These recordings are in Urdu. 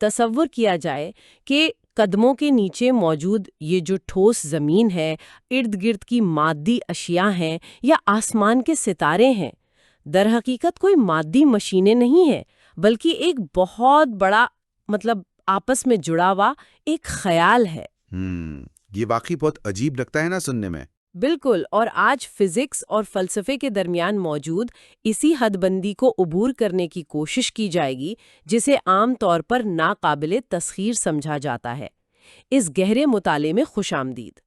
تصور کیا جائے کہ قدموں کے نیچے موجود یہ جو ٹھوس زمین ہے، ارد گرد کی مادی اشیاء ہیں یا آسمان کے ستارے ہیں، در حقیقت کوئی مادی مشینیں نہیں ہیں، بلکہ ایک بہت بڑا آپس میں جڑا ہوا ایک خیال ہے۔ یہ واقعی بہت عجیب لگتا ہے نا سننے میں۔ بالکل، اور آج فزکس اور فلسفے کے درمیان موجود اسی حد بندی کو عبور کرنے کی کوشش کی جائے گی جسے عام طور پر ناقابل تسخیر سمجھا جاتا ہے۔ اس گہرے مطالعے میں خوش آمدید۔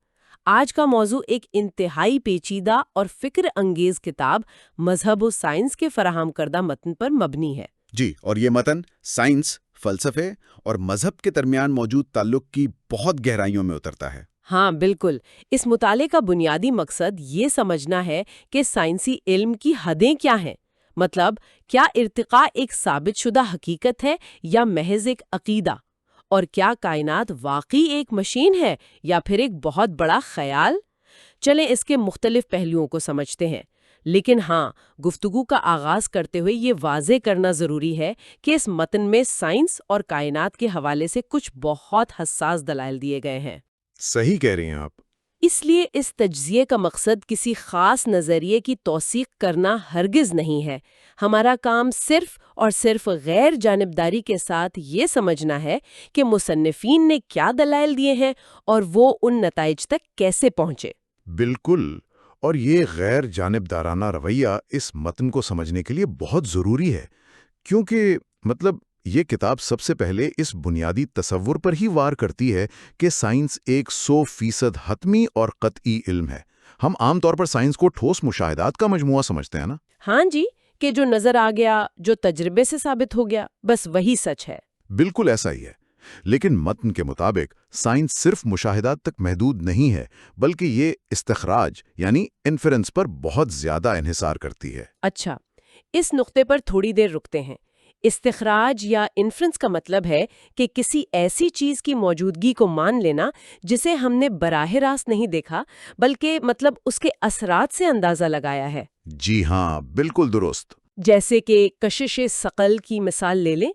آج کا موضوع ایک انتہائی پیچیدہ اور فکر انگیز کتاب مذہب و سائنس کے فراہم کردہ متن پر مبنی ہے۔ جی، اور یہ متن سائنس، فلسفے اور مذہب کے درمیان موجود تعلق کی بہت گہرائیوں میں اترتا ہے۔ ہاں بالکل، اس مطالعے کا بنیادی مقصد یہ سمجھنا ہے کہ سائنسی علم کی حدیں کیا ہیں، کیا ارتقاء ایک ثابت شدہ حقیقت ہے یا محض ایک عقیدہ، اور کیا کائنات واقعی ایک مشین ہے یا پھر ایک بہت بڑا خیال۔ چلیں اس کے مختلف پہلوؤں کو سمجھتے ہیں، لیکن ہاں، گفتگو کا آغاز کرتے ہوئے یہ واضح کرنا ضروری ہے کہ اس متن میں سائنس اور کائنات کے حوالے سے کچھ بہت حساس دلائل دیے گئے ہیں۔ صحیح کہہ رہی ہیں آپ۔ اس لیے اس تجزیے کا مقصد کسی خاص نظریے کی توثیق کرنا ہرگز نہیں ہے۔ ہمارا کام صرف اور صرف غیر جانبداری کے ساتھ یہ سمجھنا ہے کہ مصنفین نے کیا دلائل دیے ہیں اور وہ ان نتائج تک کیسے پہنچے۔ بالکل، اور یہ غیر جانبدارانہ رویہ اس متن کو سمجھنے کے لیے بہت ضروری ہے، کیونکہ یہ کتاب سب سے پہلے اس بنیادی تصور پر ہی وار کرتی ہے کہ سائنس ایک 100% حتمی اور قطعی علم ہے۔ ہم عام طور پر سائنس کو ٹھوس مشاہدات کا مجموعہ سمجھتے ہیں نا؟ ہاں جی، کہ جو نظر آ گیا، جو تجربے سے ثابت ہو گیا، بس وہی سچ ہے۔ بالکل ایسا ہی ہے، لیکن متن کے مطابق سائنس صرف مشاہدات تک محدود نہیں ہے، بلکہ یہ استخراج یعنی انفرنس پر بہت زیادہ انحصار کرتی ہے۔ اچھا، اس نقطے پر تھوڑی دیر رکتے ہیں۔ استخراج یا انفرنس کا مطلب ہے کہ کسی ایسی چیز کی موجودگی کو مان لینا جسے ہم نے براہ راست نہیں دیکھا، بلکہ اس کے اثرات سے اندازہ لگایا ہے۔ جی ہاں، بالکل درست۔ جیسے کہ کشش ثقل کی مثال لے لیں۔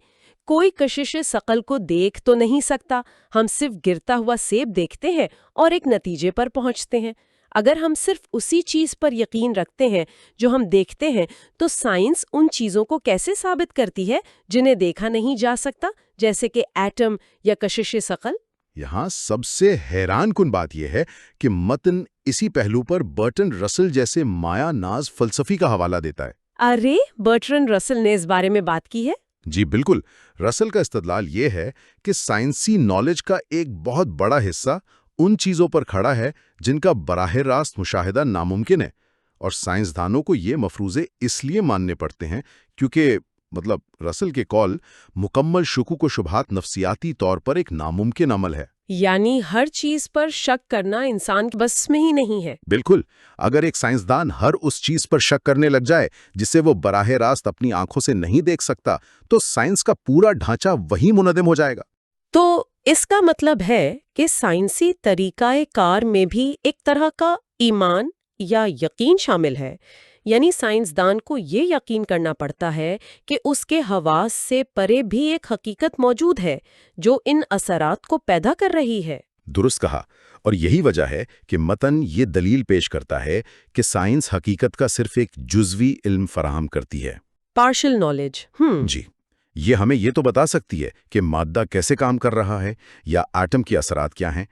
کوئی کشش ثقل کو دیکھ تو نہیں سکتا، ہم صرف گرتا ہوا سیب دیکھتے ہیں اور ایک نتیجے پر پہنچتے ہیں۔ اگر ہم صرف اسی چیز پر یقین رکھتے ہیں جو ہم دیکھتے ہیں، تو سائنس ان چیزوں کو کیسے ثابت کرتی ہے جنہیں دیکھا نہیں جا سکتا، جیسے کہ ایٹم یا کشش ثقل؟ یہاں سب سے حیران کن بات یہ ہے کہ متن اسی پہلو پر برٹن رسل جیسے مایا ناز فلسفی کا حوالہ دیتا ہے۔ ارے، برٹرن رسل نے اس بارے میں بات کی ہے؟ جی بالکل، رسل کا استدلال یہ ہے کہ سائنسی نالج کا ایک بہت بڑا حصہ ان چیزوں پر کھڑا ہے جن کا براہ راست مشاہدہ ناممکن ہے، اور سائنسدانوں کو یہ مفروضے اس لیے ماننے پڑتے ہیں کیونکہ رسل کے قول مکمل شکوک و شبہات نفسیاتی طور پر ایک ناممکن عمل ہے۔ یعنی ہر چیز پر شک کرنا انسان کے بس میں ہی نہیں ہے۔ بالکل، اگر ایک سائنسدان ہر اس چیز پر شک کرنے لگ جائے جسے وہ براہ راست اپنی آنکھوں سے نہیں دیکھ سکتا، تو سائنس کا پورا ڈھانچہ وہی منہدم ہو جائے گا۔ تو اس کا مطلب ہے کہ سائنسی طریقہ کار میں بھی ایک طرح کا ایمان یا یقین شامل ہے، یعنی سائنسدان کو یہ یقین کرنا پڑتا ہے کہ اس کے حواس سے پرے بھی ایک حقیقت موجود ہے جو ان اثرات کو پیدا کر رہی ہے۔ درست کہا، اور یہی وجہ ہے کہ متن یہ دلیل پیش کرتا ہے کہ سائنس حقیقت کا صرف ایک جزوی علم فراہم کرتی ہے۔ Partial knowledge. جی، یہ ہمیں یہ تو بتا سکتی ہے کہ مادہ کیسے کام کر رہا ہے یا ایٹم کے اثرات کیا ہیں،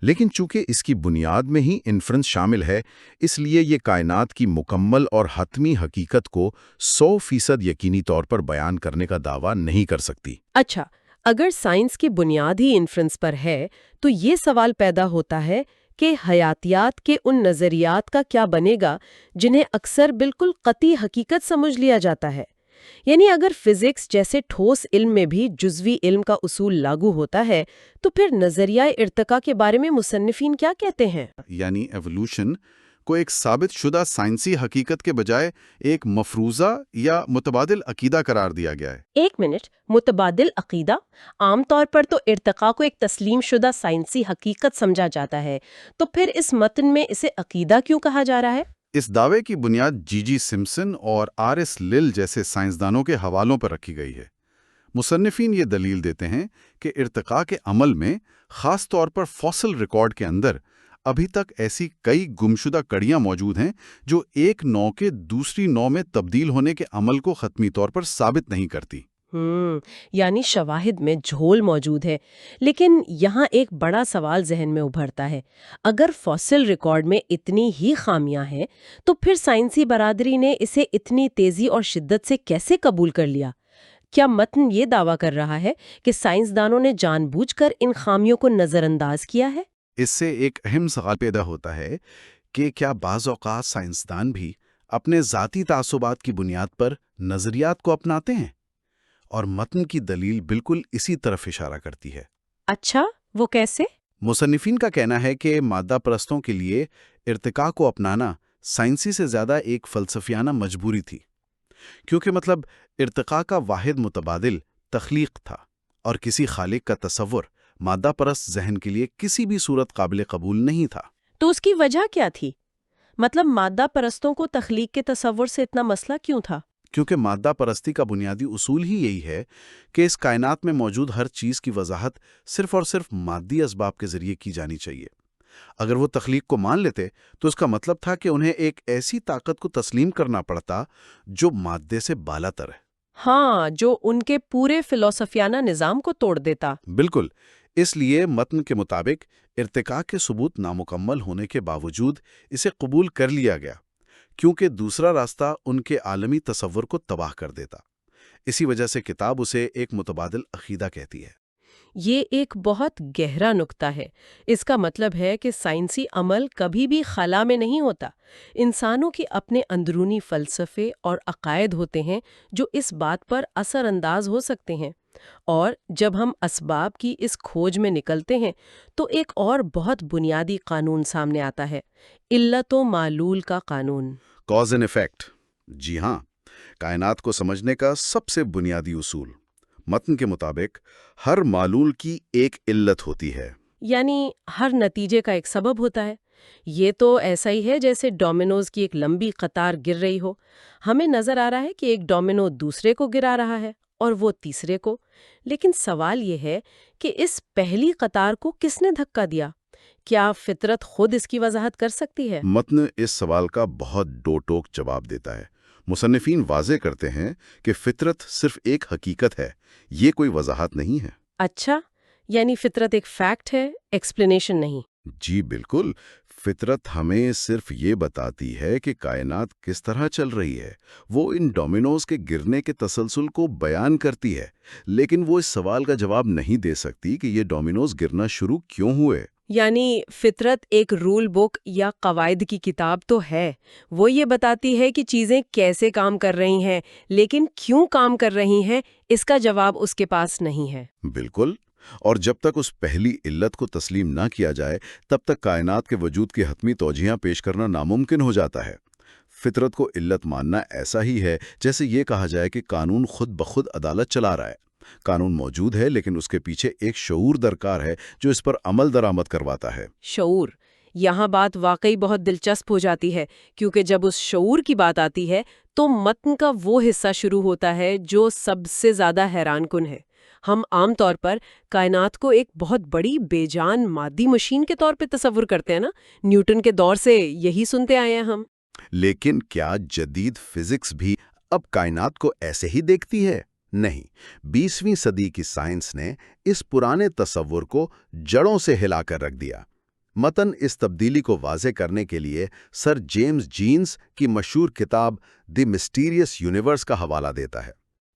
لیکن چونکہ اس کی بنیاد میں ہی انفرنس شامل ہے، اس لیے یہ کائنات کی مکمل اور حتمی حقیقت کو 100% یقینی طور پر بیان کرنے کا دعویٰ نہیں کر سکتی۔ اچھا، اگر سائنس کی بنیاد ہی انفرنس پر ہے تو یہ سوال پیدا ہوتا ہے کہ حیاتیات کے ان نظریات کا کیا بنے گا جنہیں اکثر بالکل قطعی حقیقت سمجھ لیا جاتا ہے؟ یعنی اگر فزکس جیسے ٹھوس علم میں بھی جزوی علم کا اصول لاگو ہوتا ہے تو پھر نظریہ ارتقاء کے بارے میں مصنفین کیا کہتے ہیں؟ یعنی ایوولوشن کو ایک ثابت شدہ سائنسی حقیقت کے بجائے ایک مفروضہ یا متبادل عقیدہ قرار دیا گیا ہے۔ ایک منٹ، متبادل عقیدہ؟ عام طور پر تو ارتقاء کو ایک تسلیم شدہ سائنسی حقیقت سمجھا جاتا ہے، تو پھر اس متن میں اسے عقیدہ کیوں کہا جا رہا ہے؟ اس دعوے کی بنیاد جی سمپسن اور آر ایس لل جیسے سائنسدانوں کے حوالوں پر رکھی گئی ہے۔ مصنفین یہ دلیل دیتے ہیں کہ ارتقاء کے عمل میں خاص طور پر فوسل ریکارڈ کے اندر ابھی تک ایسی کئی گمشدہ کڑیاں موجود ہیں جو ایک نوع کے دوسری نوع میں تبدیل ہونے کے عمل کو حتمی طور پر ثابت نہیں کرتی۔ یعنی شواہد میں جھول موجود ہے، لیکن یہاں ایک بڑا سوال ذہن میں ابھرتا ہے۔ اگر فوسل ریکارڈ میں اتنی ہی خامیاں ہیں تو پھر سائنسی برادری نے اسے اتنی تیزی اور شدت سے کیسے قبول کر لیا؟ کیا متن یہ دعویٰ کر رہا ہے کہ سائنسدانوں نے جان بوجھ کر ان خامیوں کو نظر انداز کیا ہے؟ اس سے ایک اہم سوال پیدا ہوتا ہے کہ کیا بعض اوقات سائنسدان بھی اپنے ذاتی تعصبات کی بنیاد پر نظریات کو اپناتے ہیں؟ اور متن کی دلیل بالکل اسی طرف اشارہ کرتی ہے۔ اچھا، وہ کیسے؟ مصنفین کا کہنا ہے کہ مادہ پرستوں کے لیے ارتقاء کو اپنانا سائنسی سے زیادہ ایک فلسفیانہ مجبوری تھی، کیونکہ ارتقاء کا واحد متبادل تخلیق تھا، اور کسی خالق کا تصور مادہ پرست ذہن کے لیے کسی بھی صورت قابل قبول نہیں تھا۔ تو اس کی وجہ کیا تھی؟ مادہ پرستوں کو تخلیق کے تصور سے اتنا مسئلہ کیوں تھا؟ کیونکہ مادہ پرستی کا بنیادی اصول ہی یہی ہے کہ اس کائنات میں موجود ہر چیز کی وضاحت صرف اور صرف مادی اسباب کے ذریعے کی جانی چاہیے۔ اگر وہ تخلیق کو مان لیتے تو اس کا مطلب تھا کہ انہیں ایک ایسی طاقت کو تسلیم کرنا پڑتا جو مادے سے بالا تر ہے۔ ہاں، جو ان کے پورے فلسفیانہ نظام کو توڑ دیتا۔ بالکل، اس لیے متن کے مطابق ارتقاء کے ثبوت نامکمل ہونے کے باوجود اسے قبول کر لیا گیا، کیونکہ دوسرا راستہ ان کے عالمی تصور کو تباہ کر دیتا۔ اسی وجہ سے کتاب اسے ایک متبادل عقیدہ کہتی ہے۔ یہ ایک بہت گہرا نکتہ ہے۔ اس کا مطلب ہے کہ سائنسی عمل کبھی بھی خلا میں نہیں ہوتا۔ انسانوں کے اپنے اندرونی فلسفے اور عقائد ہوتے ہیں جو اس بات پر اثر انداز ہو سکتے ہیں۔ اور جب ہم اسباب کی اس کھوج میں نکلتے ہیں تو ایک اور بہت بنیادی قانون سامنے آتا ہے، علت و معلول کا قانون۔ Cause and effect. جی ہاں، کائنات کو سمجھنے کا سب سے بنیادی اصول۔ متن کے مطابق ہر معلول کی ایک علت ہوتی ہے، یعنی ہر نتیجے کا ایک سبب ہوتا ہے۔ یہ تو ایسا ہی ہے جیسے ڈومینوز کی ایک لمبی قطار گر رہی ہو۔ ہمیں نظر آ رہا ہے کہ ایک ڈومینو دوسرے کو گرا رہا ہے اور وہ تیسرے کو، لیکن سوال یہ ہے کہ اس پہلی قطار کو کس نے دھکا دیا؟ کیا فطرت خود اس کی وضاحت کر سکتی ہے؟ متن اس سوال کا بہت ڈو ٹوک جواب دیتا ہے۔ مصنفین واضح کرتے ہیں کہ فطرت صرف ایک حقیقت ہے، یہ کوئی وضاحت نہیں ہے۔ اچھا، یعنی فطرت ایک فیکٹ ہے، ایکسپلینیشن نہیں۔ جی بالکل، فطرت ہمیں صرف یہ بتاتی ہے کہ کائنات کس طرح چل رہی ہے۔ وہ ان ڈومینوز کے گرنے کے تسلسل کو بیان کرتی ہے، لیکن وہ اس سوال کا جواب نہیں دے سکتی کہ یہ ڈومینوز گرنا شروع کیوں ہوئے۔ یعنی فطرت ایک رول بک یا قواعد کی کتاب تو ہے، وہ یہ بتاتی ہے کہ چیزیں کیسے کام کر رہی ہیں، لیکن کیوں کام کر رہی ہیں اس کا جواب اس کے پاس نہیں ہے۔ بالکل، اور جب تک اس پہلی علت کو تسلیم نہ کیا جائے تب تک کائنات کے وجود کی حتمی توجیہاں پیش کرنا ناممکن ہو جاتا ہے۔ فطرت کو علت ماننا ایسا ہی ہے جیسے یہ کہا جائے کہ قانون خود بخود عدالت چلا رہا ہے۔ قانون موجود ہے لیکن اس کے پیچھے ایک شعور درکار ہے جو اس پر عمل درآمد کرواتا ہے۔ شعور، یہاں بات واقعی بہت دلچسپ ہو جاتی ہے، کیونکہ جب اس شعور کی بات آتی ہے تو متن کا وہ حصہ شروع ہوتا ہے جو سب سے زیادہ حیران کن ہے۔ ہم عام طور پر کائنات کو ایک بہت بڑی بے جان مادی مشین کے طور پہ تصور کرتے ہیں نا، نیوٹن کے دور سے یہی سنتے آئے ہیں ہم۔ لیکن کیا جدید فزکس بھی اب کائنات کو ایسے ہی دیکھتی ہے؟ نہیں، 20ویں صدی کی سائنس نے اس پرانے تصور کو جڑوں سے ہلا کر رکھ دیا۔ متن اس تبدیلی کو واضح کرنے کے لیے سر جیمز جینز کی مشہور کتاب دی مسٹیریس یونیورس کا حوالہ دیتا ہے۔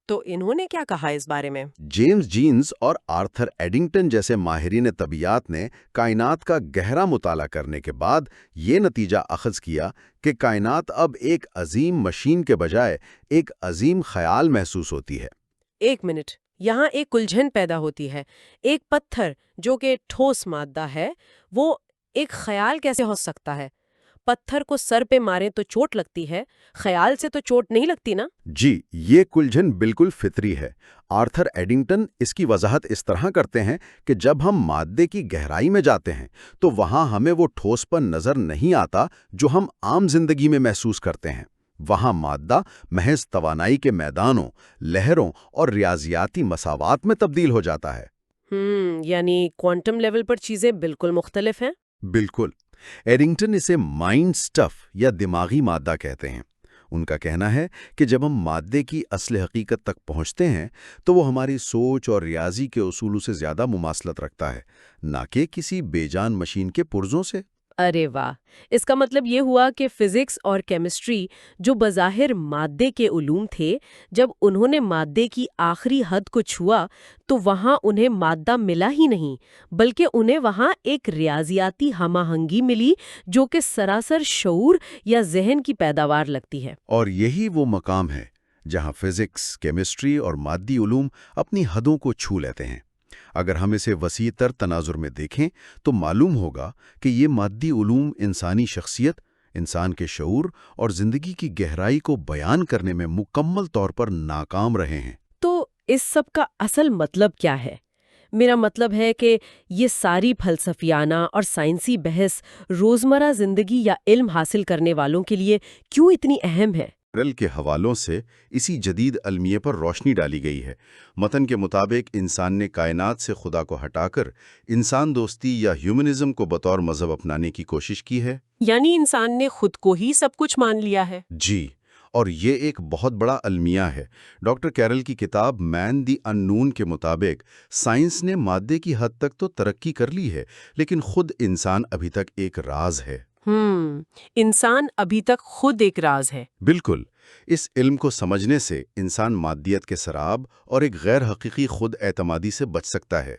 تو انہوں نے کیا کہا اس بارے میں؟ جیمز جینز اور آرتھر ایڈنگٹن جیسے ماہرین طبیعیات نے کائنات کا گہرا مطالعہ کرنے کے بعد یہ نتیجہ اخذ کیا کہ کائنات اب ایک عظیم مشین کے بجائے ایک عظیم خیال محسوس ہوتی ہے۔ ایک منٹ، یہاں ایک الجھن پیدا ہوتی ہے۔ ایک پتھر جو کہ ٹھوس مادہ ہے، وہ ایک خیال کیسے ہو سکتا ہے؟ پتھر کو سر پہ مارے تو چوٹ لگتی ہے، خیال سے تو چوٹ نہیں لگتی نا؟ جی، یہ الجھن بالکل فطری ہے۔ آرتھر ایڈنگٹن اس کی وضاحت اس طرح کرتے ہیں کہ جب ہم مادے کی گہرائی میں جاتے ہیں تو وہاں ہمیں وہ ٹھوس پن نظر نہیں آتا جو ہم عام زندگی میں محسوس کرتے ہیں۔ وہاں مادہ محض توانائی کے میدانوں، لہروں اور ریاضیاتی مساوات میں تبدیل ہو جاتا ہے۔ یعنی کوانٹم لیول پر چیزیں بالکل مختلف ہیں؟ بالکل۔ ایڈنگٹن اسے مائنڈ سٹف یا دماغی مادہ کہتے ہیں۔ ان کا کہنا ہے کہ جب ہم مادے کی اصل حقیقت تک پہنچتے ہیں تو وہ ہماری سوچ اور ریاضی کے اصولوں سے زیادہ مماثلت رکھتا ہے، نہ کہ کسی بے جان مشین کے پرزوں سے۔ ارے واہ! اس کا مطلب یہ ہوا کہ فزکس اور کیمسٹری جو بظاہر مادے کے علوم تھے، جب انہوں نے مادے کی آخری حد کو چھوا تو وہاں انہیں مادہ ملا ہی نہیں، بلکہ انہیں وہاں ایک ریاضیاتی ہم آہنگی ملی جو کہ سراسر شعور یا ذہن کی پیداوار لگتی ہے۔ اور یہی وہ مقام ہے جہاں فزکس، کیمسٹری اور مادی علوم اپنی حدوں کو چھو لیتے ہیں۔ اگر ہم اسے وسیع تر تناظر میں دیکھیں تو معلوم ہوگا کہ یہ مادی علوم انسانی شخصیت، انسان کے شعور اور زندگی کی گہرائی کو بیان کرنے میں مکمل طور پر ناکام رہے ہیں۔ تو اس سب کا اصل مطلب کیا ہے؟ میرا مطلب ہے کہ یہ ساری فلسفیانہ اور سائنسی بحث روزمرہ زندگی یا علم حاصل کرنے والوں کے لیے کیوں اتنی اہم ہے؟ کیرل کے حوالوں سے اسی جدید علمیے پر روشنی ڈالی گئی ہے۔ متن کے مطابق انسان نے کائنات سے خدا کو ہٹا کر انسان دوستی یا ہیومنزم کو بطور مذہب اپنانے کی کوشش کی ہے۔ یعنی انسان نے خود کو ہی سب کچھ مان لیا ہے؟ جی، اور یہ ایک بہت بڑا المیہ ہے۔ ڈاکٹر کیرل کی کتاب مین دی اننون کے مطابق سائنس نے مادے کی حد تک تو ترقی کر لی ہے، لیکن خود انسان ابھی تک ایک راز ہے۔ انسان ابھی تک خود ایک راز ہے۔ بالکل۔ اس علم کو سمجھنے سے انسان مادیت کے سراب اور ایک غیر حقیقی خود اعتمادی سے بچ سکتا ہے۔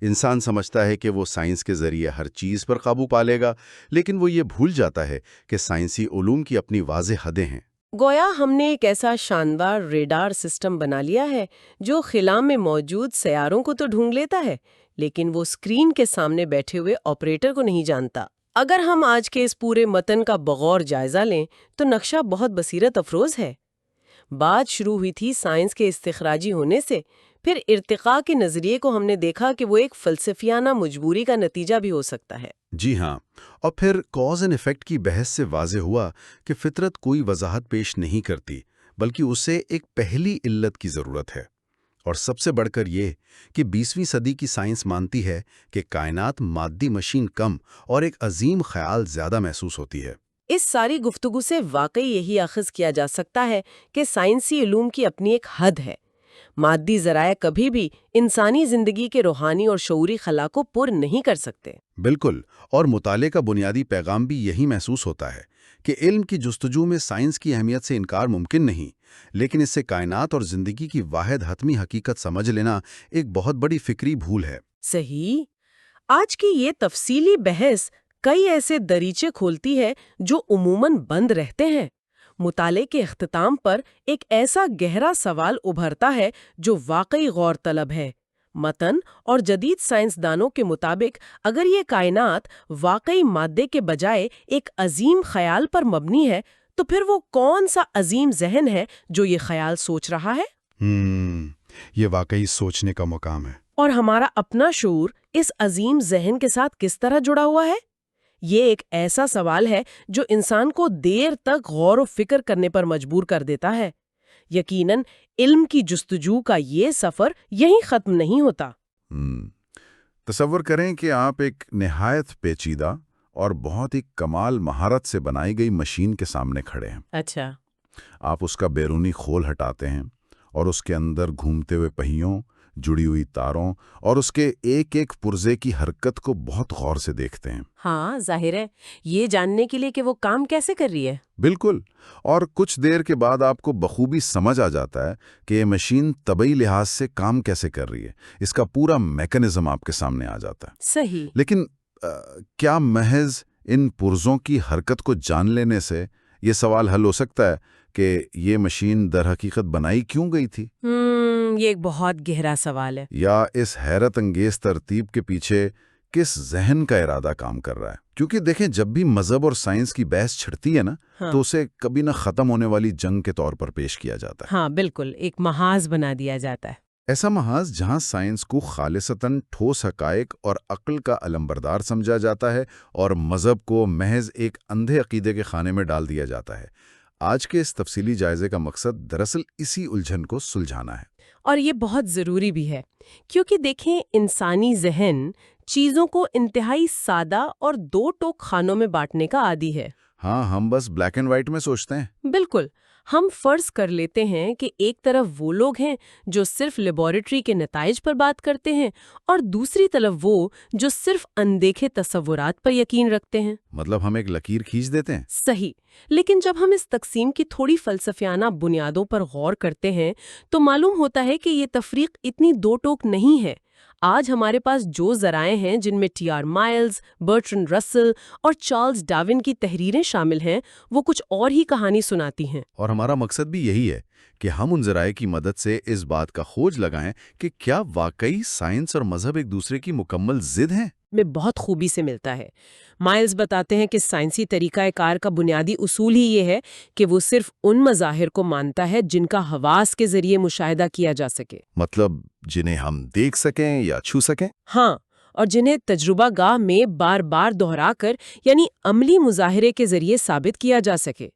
انسان سمجھتا ہے کہ وہ سائنس کے ذریعے ہر چیز پر قابو پا لے گا، لیکن وہ یہ بھول جاتا ہے کہ سائنسی علوم کی اپنی واضح حدیں ہیں۔ گویا ہم نے ایک ایسا شاندار ریڈار سسٹم بنا لیا ہے جو خلا میں موجود سیاروں کو تو ڈھونڈ لیتا ہے، لیکن وہ اسکرین کے سامنے بیٹھے ہوئے آپریٹر کو نہیں جانتا۔ اگر ہم آج کے اس پورے متن کا بغور جائزہ لیں تو نقشہ بہت بصیرت افروز ہے۔ بات شروع ہوئی تھی سائنس کے استخراجی ہونے سے، پھر ارتقاء کے نظریے کو ہم نے دیکھا کہ وہ ایک فلسفیانہ مجبوری کا نتیجہ بھی ہو سکتا ہے۔ جی ہاں، اور پھر کاز اینڈ ایفیکٹ کی بحث سے واضح ہوا کہ فطرت کوئی وضاحت پیش نہیں کرتی، بلکہ اسے ایک پہلی علت کی ضرورت ہے۔ اور سب سے بڑھ کر یہ کہ 20ویں صدی کی سائنس مانتی ہے کہ کائنات مادی مشین کم اور ایک عظیم خیال زیادہ محسوس ہوتی ہے۔ اس ساری گفتگو سے واقعی یہی اخذ کیا جا سکتا ہے کہ سائنسی علوم کی اپنی ایک حد ہے۔ مادی ذرائع کبھی بھی انسانی زندگی کے روحانی اور شعوری خلا کو پر نہیں کر سکتے۔ بالکل، اور مطالعے کا بنیادی پیغام بھی یہی محسوس ہوتا ہے کہ علم کی جستجو میں سائنس کی اہمیت سے انکار ممکن نہیں، لیکن اس سے کائنات اور زندگی کی واحد حتمی حقیقت سمجھ لینا ایک بہت بڑی فکری بھول ہے۔ صحیح۔ آج کی یہ تفصیلی بحث کئی ایسے دریچے کھولتی ہے جو عموماً بند رہتے ہیں۔ مطالعے کے اختتام پر ایک ایسا گہرا سوال ابھرتا ہے جو واقعی غور طلب ہے۔ متن اور جدید سائنسدانوں کے مطابق اگر یہ کائنات واقعی مادے کے بجائے ایک عظیم خیال پر مبنی ہے تو پھر وہ کون سا عظیم ذہن ہے جو یہ خیال سوچ رہا ہے؟ یہ واقعی سوچنے کا مقام ہے۔ اور ہمارا اپنا شعور اس عظیم ذہن کے ساتھ کس طرح جڑا ہوا ہے؟ یہ ایک ایسا سوال ہے جو انسان کو دیر تک غور و فکر کرنے پر مجبور کر دیتا ہے۔ یقیناً علم کی جستجو کا یہ سفر یہیں ختم نہیں ہوتا۔ تصور کریں کہ آپ ایک نہایت پیچیدہ اور بہت ہی کمال مہارت سے بنائی گئی مشین کے سامنے کھڑے ہیں۔ اچھا۔ آپ اس کا بیرونی کھول ہٹاتے ہیں اور اس کے اندر گھومتے ہوئے پہیوں، جڑی ہوئی تاروں اور اس کے ایک ایک پرزے کی حرکت کو بہت غور سے دیکھتے ہیں۔ ہاں، ظاہر ہے یہ جاننے کے لیے کہ وہ کام کیسے کر رہی ہے۔ بالکل، اور کچھ دیر کے بعد آپ کو بخوبی سمجھ آ جاتا ہے کہ یہ مشین طبعی لحاظ سے کام کیسے کر رہی ہے۔ اس کا پورا میکانزم آپ کے سامنے آ جاتا ہے۔ صحیح۔ لیکن کیا محض ان پرزوں کی حرکت کو جان لینے سے یہ سوال حل ہو سکتا ہے کہ یہ مشین در حقیقت بنائی کیوں گئی تھی؟ یہ ایک بہت گہرا سوال ہے۔ یا اس حیرت انگیز ترتیب کے پیچھے کس ذہن کا ارادہ کام کر رہا ہے؟ کیونکہ دیکھیں، جب بھی مذہب اور سائنس کی بحث چھڑتی ہے نا، تو اسے کبھی نہ ختم ہونے والی جنگ کے طور پر پیش کیا جاتا ہے۔ ہاں بالکل، ایک محاذ بنا دیا جاتا ہے۔ ایسا محاذ جہاں سائنس کو خالصتاً ٹھوس حقائق اور عقل کا علمبردار سمجھا جاتا ہے اور مذہب کو محض ایک اندھے عقیدے کے خانے میں ڈال دیا جاتا ہے۔ آج کے اس تفصیلی جائزے کا مقصد دراصل اسی الجھن کو سلجھانا ہے۔ اور یہ بہت ضروری بھی ہے، کیونکہ دیکھیں انسانی ذہن چیزوں کو انتہائی سادہ اور دو ٹوک خانوں میں بانٹنے کا عادی ہے۔ ہاں، ہم بس بلیک اینڈ وائٹ میں سوچتے ہیں۔ بالکل، ہم فرض کر لیتے ہیں کہ ایک طرف وہ لوگ ہیں جو صرف لیبارٹری کے نتائج پر بات کرتے ہیں اور دوسری طرف وہ جو صرف اندیکھے تصورات پر یقین رکھتے ہیں۔ مطلب ہم ایک لکیر کھینچ دیتے ہیں۔ صحیح، لیکن جب ہم اس تقسیم کی تھوڑی فلسفیانہ بنیادوں پر غور کرتے ہیں تو معلوم ہوتا ہے کہ یہ تفریق اتنی دو ٹوک نہیں ہے۔ آج ہمارے پاس جو ذرائع ہیں جن میں ٹی آر مائلز، برٹرنڈ رسل اور چارلز ڈارون کی تحریریں شامل ہیں، وہ کچھ اور ہی کہانی سناتی ہیں۔ اور ہمارا مقصد بھی یہی ہے کہ ہم ان ذرائع کی مدد سے اس بات کا کھوج لگائیں کہ کیا واقعی سائنس اور مذہب ایک دوسرے کی مکمل ضد ہیں؟ میں بہت خوبی سے ملتا ہے۔ مائلز بتاتے ہیں کہ سائنسی طریقہ کار کا بنیادی اصول ہی یہ ہے کہ وہ صرف ان مظاہر کو مانتا ہے جن کا حواس کے ذریعے مشاہدہ کیا جا سکے۔ مطلب جنہیں ہم دیکھ سکیں یا چھو سکیں؟ ہاں، اور جنہیں تجربہ گاہ میں بار بار دہرا کر یعنی عملی مظاہرے کے ذریعے ثابت کیا جا سکے۔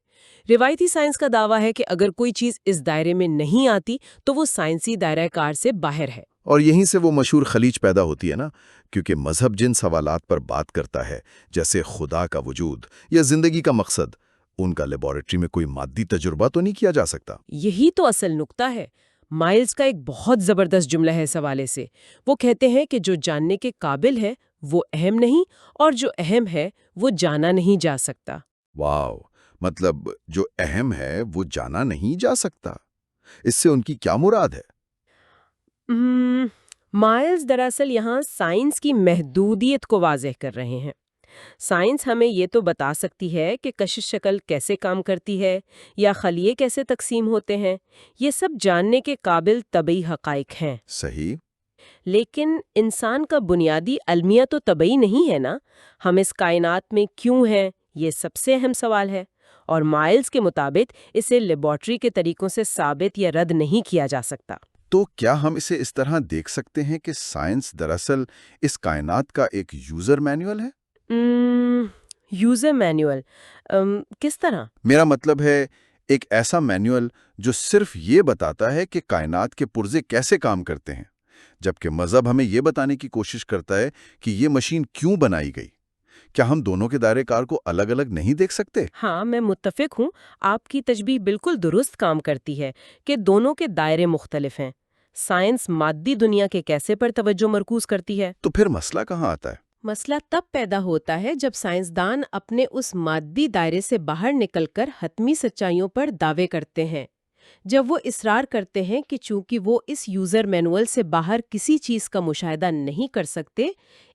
روایتی سائنس کا دعویٰ ہے کہ اگر کوئی چیز اس دائرے میں نہیں آتی تو وہ سائنسی دائرہ کار سے باہر ہے۔ اور یہیں سے وہ مشہور خلیج پیدا ہوتی ہے نا، کیونکہ مذہب جن سوالات پر بات کرتا ہے جیسے خدا کا وجود یا زندگی کا مقصد، ان کا لیبارٹری میں کوئی مادی تجربہ تو نہیں کیا جا سکتا۔ یہی تو اصل نکتہ ہے۔ مائلز کا ایک بہت زبردست جملہ ہے اس حوالے سے۔ وہ کہتے ہیں کہ جو جاننے کے قابل ہے وہ اہم نہیں، اور جو اہم ہے وہ جانا نہیں جا سکتا۔ واو، مطلب جو اہم ہے وہ جانا نہیں جا سکتا۔ اس سے ان کی کیا مراد ہے؟ مائلز دراصل یہاں سائنس کی محدودیت کو واضح کر رہے ہیں۔ سائنس ہمیں یہ تو بتا سکتی ہے کہ کشش شکل کیسے کام کرتی ہے یا خلیے کیسے تقسیم ہوتے ہیں، یہ سب جاننے کے قابل طبعی حقائق ہیں۔ صحیح۔ لیکن انسان کا بنیادی المیہ تو طبعی نہیں ہے نا۔ ہم اس کائنات میں کیوں ہیں، یہ سب سے اہم سوال ہے، اور مائلز کے مطابق اسے لیبارٹری کے طریقوں سے ثابت یا رد نہیں کیا جا سکتا۔ تو کیا ہم اسے اس طرح دیکھ سکتے ہیں کہ سائنس دراصل اس کائنات کا ایک یوزر مینول ہے؟ یوزر مینول کس طرح؟ میرا مطلب ہے ایک ایسا مینول جو صرف یہ بتاتا ہے کہ کائنات کے پرزے کیسے کام کرتے ہیں، جبکہ مذہب ہمیں یہ بتانے کی کوشش کرتا ہے کہ یہ مشین کیوں بنائی گئی۔ کیا ہم دونوں کے دائرے کار کو الگ الگ نہیں دیکھ سکتے؟ ہاں، میں متفق ہوں۔ آپ کی تشبیہ بالکل درست کام کرتی ہے کہ دونوں کے دائرے مختلف ہیں۔ سائنس مادی دنیا کے کیسے پر توجہ مرکوز کرتی ہے۔ تو پھر مسئلہ کہاں آتا ہے؟ مسئلہ تب پیدا ہوتا ہے جب سائنسدان اپنے اس مادی دائرے سے باہر نکل کر حتمی سچائیوں پر دعوے کرتے ہیں۔ جب وہ اصرار کرتے ہیں کہ چونکہ وہ اس یوزر مینول سے باہر کسی چیز کا مشاہدہ نہیں کر سکتے،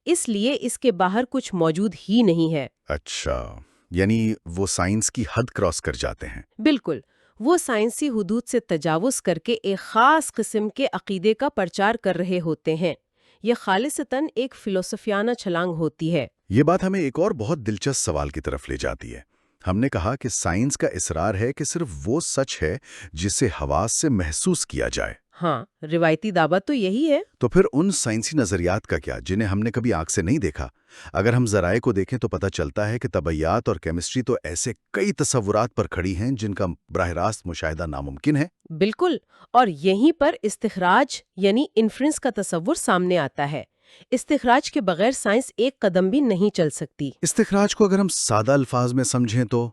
اس لیے اس کے باہر کچھ موجود ہی نہیں ہے۔ اچھا، یعنی وہ سائنس کی حد کراس کر جاتے ہیں۔ بالکل، وہ سائنسی حدود سے تجاوز کر کے ایک خاص قسم کے عقیدے کا پرچار کر رہے ہوتے ہیں۔ یہ خالصتاً ایک فلسفیانہ چھلانگ ہوتی ہے۔ یہ بات ہمیں ایک اور بہت دلچسپ سوال کی طرف لے جاتی ہے۔ ہم نے کہا کہ سائنس کا اصرار ہے کہ صرف وہ سچ ہے جسے حواس سے محسوس کیا جائے۔ ہاں، روایتی دعوت تو یہی ہے۔ تو پھر ان سائنسی نظریات کا کیا جنہیں ہم نے کبھی آنکھ سے نہیں دیکھا؟ اگر ہم ذرائع کو دیکھیں تو پتہ چلتا ہے کہ طبیعیات اور کیمسٹری تو ایسے کئی تصورات پر کھڑی ہیں جن کا براہ راست مشاہدہ ناممکن ہے۔ بالکل، اور یہیں پر استخراج یعنی انفرنس کا تصور سامنے آتا ہے۔ استخراج کے بغیر سائنس ایک قدم بھی نہیں چل سکتی۔ استخراج کو اگر ہم سادہ الفاظ میں سمجھیں تو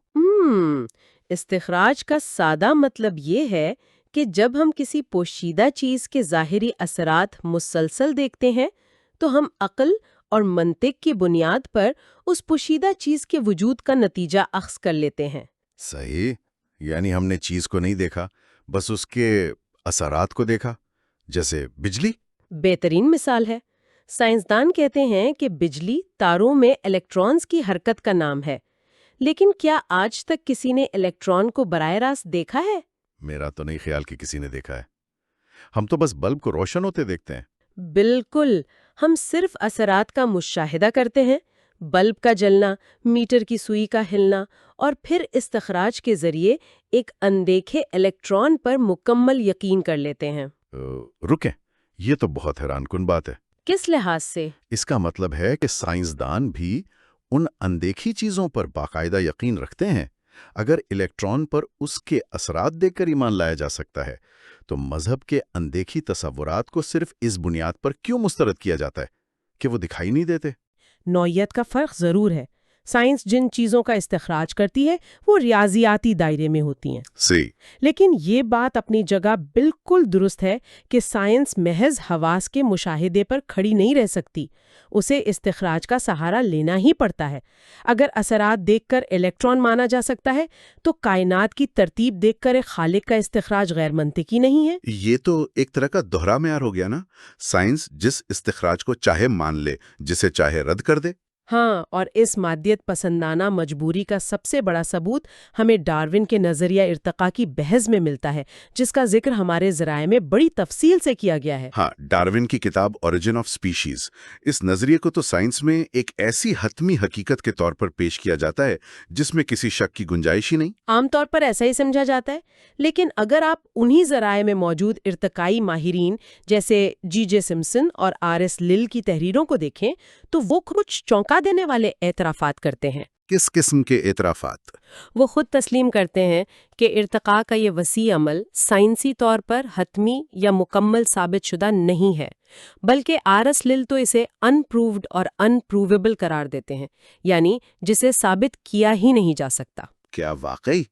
استخراج کا سادہ مطلب یہ ہے کہ جب ہم کسی پوشیدہ چیز کے ظاہری اثرات مسلسل دیکھتے ہیں تو ہم عقل اور منطق کی بنیاد پر اس پوشیدہ چیز کے وجود کا نتیجہ اخذ کر لیتے ہیں۔ صحیح، یعنی ہم نے چیز کو نہیں دیکھا، بس اس کے اثرات کو دیکھا، جیسے بجلی۔ بہترین مثال ہے۔ سائنسدان کہتے ہیں کہ بجلی تاروں میں الیکٹرانز کی حرکت کا نام ہے، لیکن کیا آج تک کسی نے الیکٹران کو براہ راست دیکھا ہے؟ میرا تو نہیں خیال کہ کسی نے دیکھا ہے۔ ہم تو بس بلب کو روشن ہوتے دیکھتے ہیں۔ بالکل، ہم صرف اثرات کا مشاہدہ کرتے ہیں، بلب کا جلنا، میٹر کی سوئی کا ہلنا، اور پھر استخراج کے ذریعے ایک اندیکھے الیکٹران پر مکمل یقین کر لیتے ہیں۔ رکیں، یہ تو بہت حیران کن بات ہے۔ کس لحاظ سے؟ اس کا مطلب ہے کہ سائنسدان بھی ان اندیکھی چیزوں پر باقاعدہ یقین رکھتے ہیں، اگر الیکٹران پر اس کے اثرات دیکھ کر ایمان لایا جا سکتا ہے تو مذہب کے اندیکھی تصورات کو صرف اس بنیاد پر کیوں مسترد کیا جاتا ہے کہ وہ دکھائی نہیں دیتے؟ نوعیت کا فرق ضرور ہے۔ سائنس جن چیزوں کا استخراج کرتی ہے وہ ریاضیاتی دائرے میں ہوتی ہیں، صحیح۔ لیکن یہ بات اپنی جگہ بالکل درست ہے کہ سائنس محض حواس کے مشاہدے پر کھڑی نہیں رہ سکتی، اسے استخراج کا سہارا لینا ہی پڑتا ہے۔ اگر اثرات دیکھ کر الیکٹران مانا جا سکتا ہے تو کائنات کی ترتیب دیکھ کر ایک خالق کا استخراج غیر منطقی نہیں ہے۔ یہ تو ایک طرح کا دوہرا معیار ہو گیا نا، سائنس جس استخراج کو چاہے مان لے، جسے چاہے رد کر دے۔ ہاں، اور اس مادیت پسندانہ مجبوری کا سب سے بڑا ثبوت ہمیں ڈارون کے نظریہ ارتقاء کی بحث میں ملتا ہے، جس کا ذکر ہمارے ذرائع میں بڑی تفصیل سے کیا گیا ہے۔ ہاں، ڈارون کی کتاب اوریجن آف سپیشیز، اس نظریے کو تو سائنس میں ایک ایسی حتمی حقیقت کے طور پر پیش کیا جاتا ہے جس میں کسی شک کی گنجائش ہی نہیں۔ عام طور پر ایسا ہی سمجھا جاتا ہے، لیکن اگر آپ انہی ذرائع میں موجود ارتقائی ماہرین جیسے جے سمپسن اور ایس لل کی تحریروں کو دیکھیں تو وہ کچھ چونکا دینے والے اعترافات کرتے ہیں۔ کس قسم کے اعترافات؟ وہ خود تسلیم کرتے ہیں کہ ارتقاء کا یہ وسیع عمل سائنسی طور پر حتمی یا مکمل ثابت شدہ نہیں ہے، بلکہ ایس لل تو اسے ان پرووڈ اور ان پروویبل قرار دیتے ہیں، یعنی جسے ثابت کیا ہی نہیں جا سکتا۔ کیا واقعی؟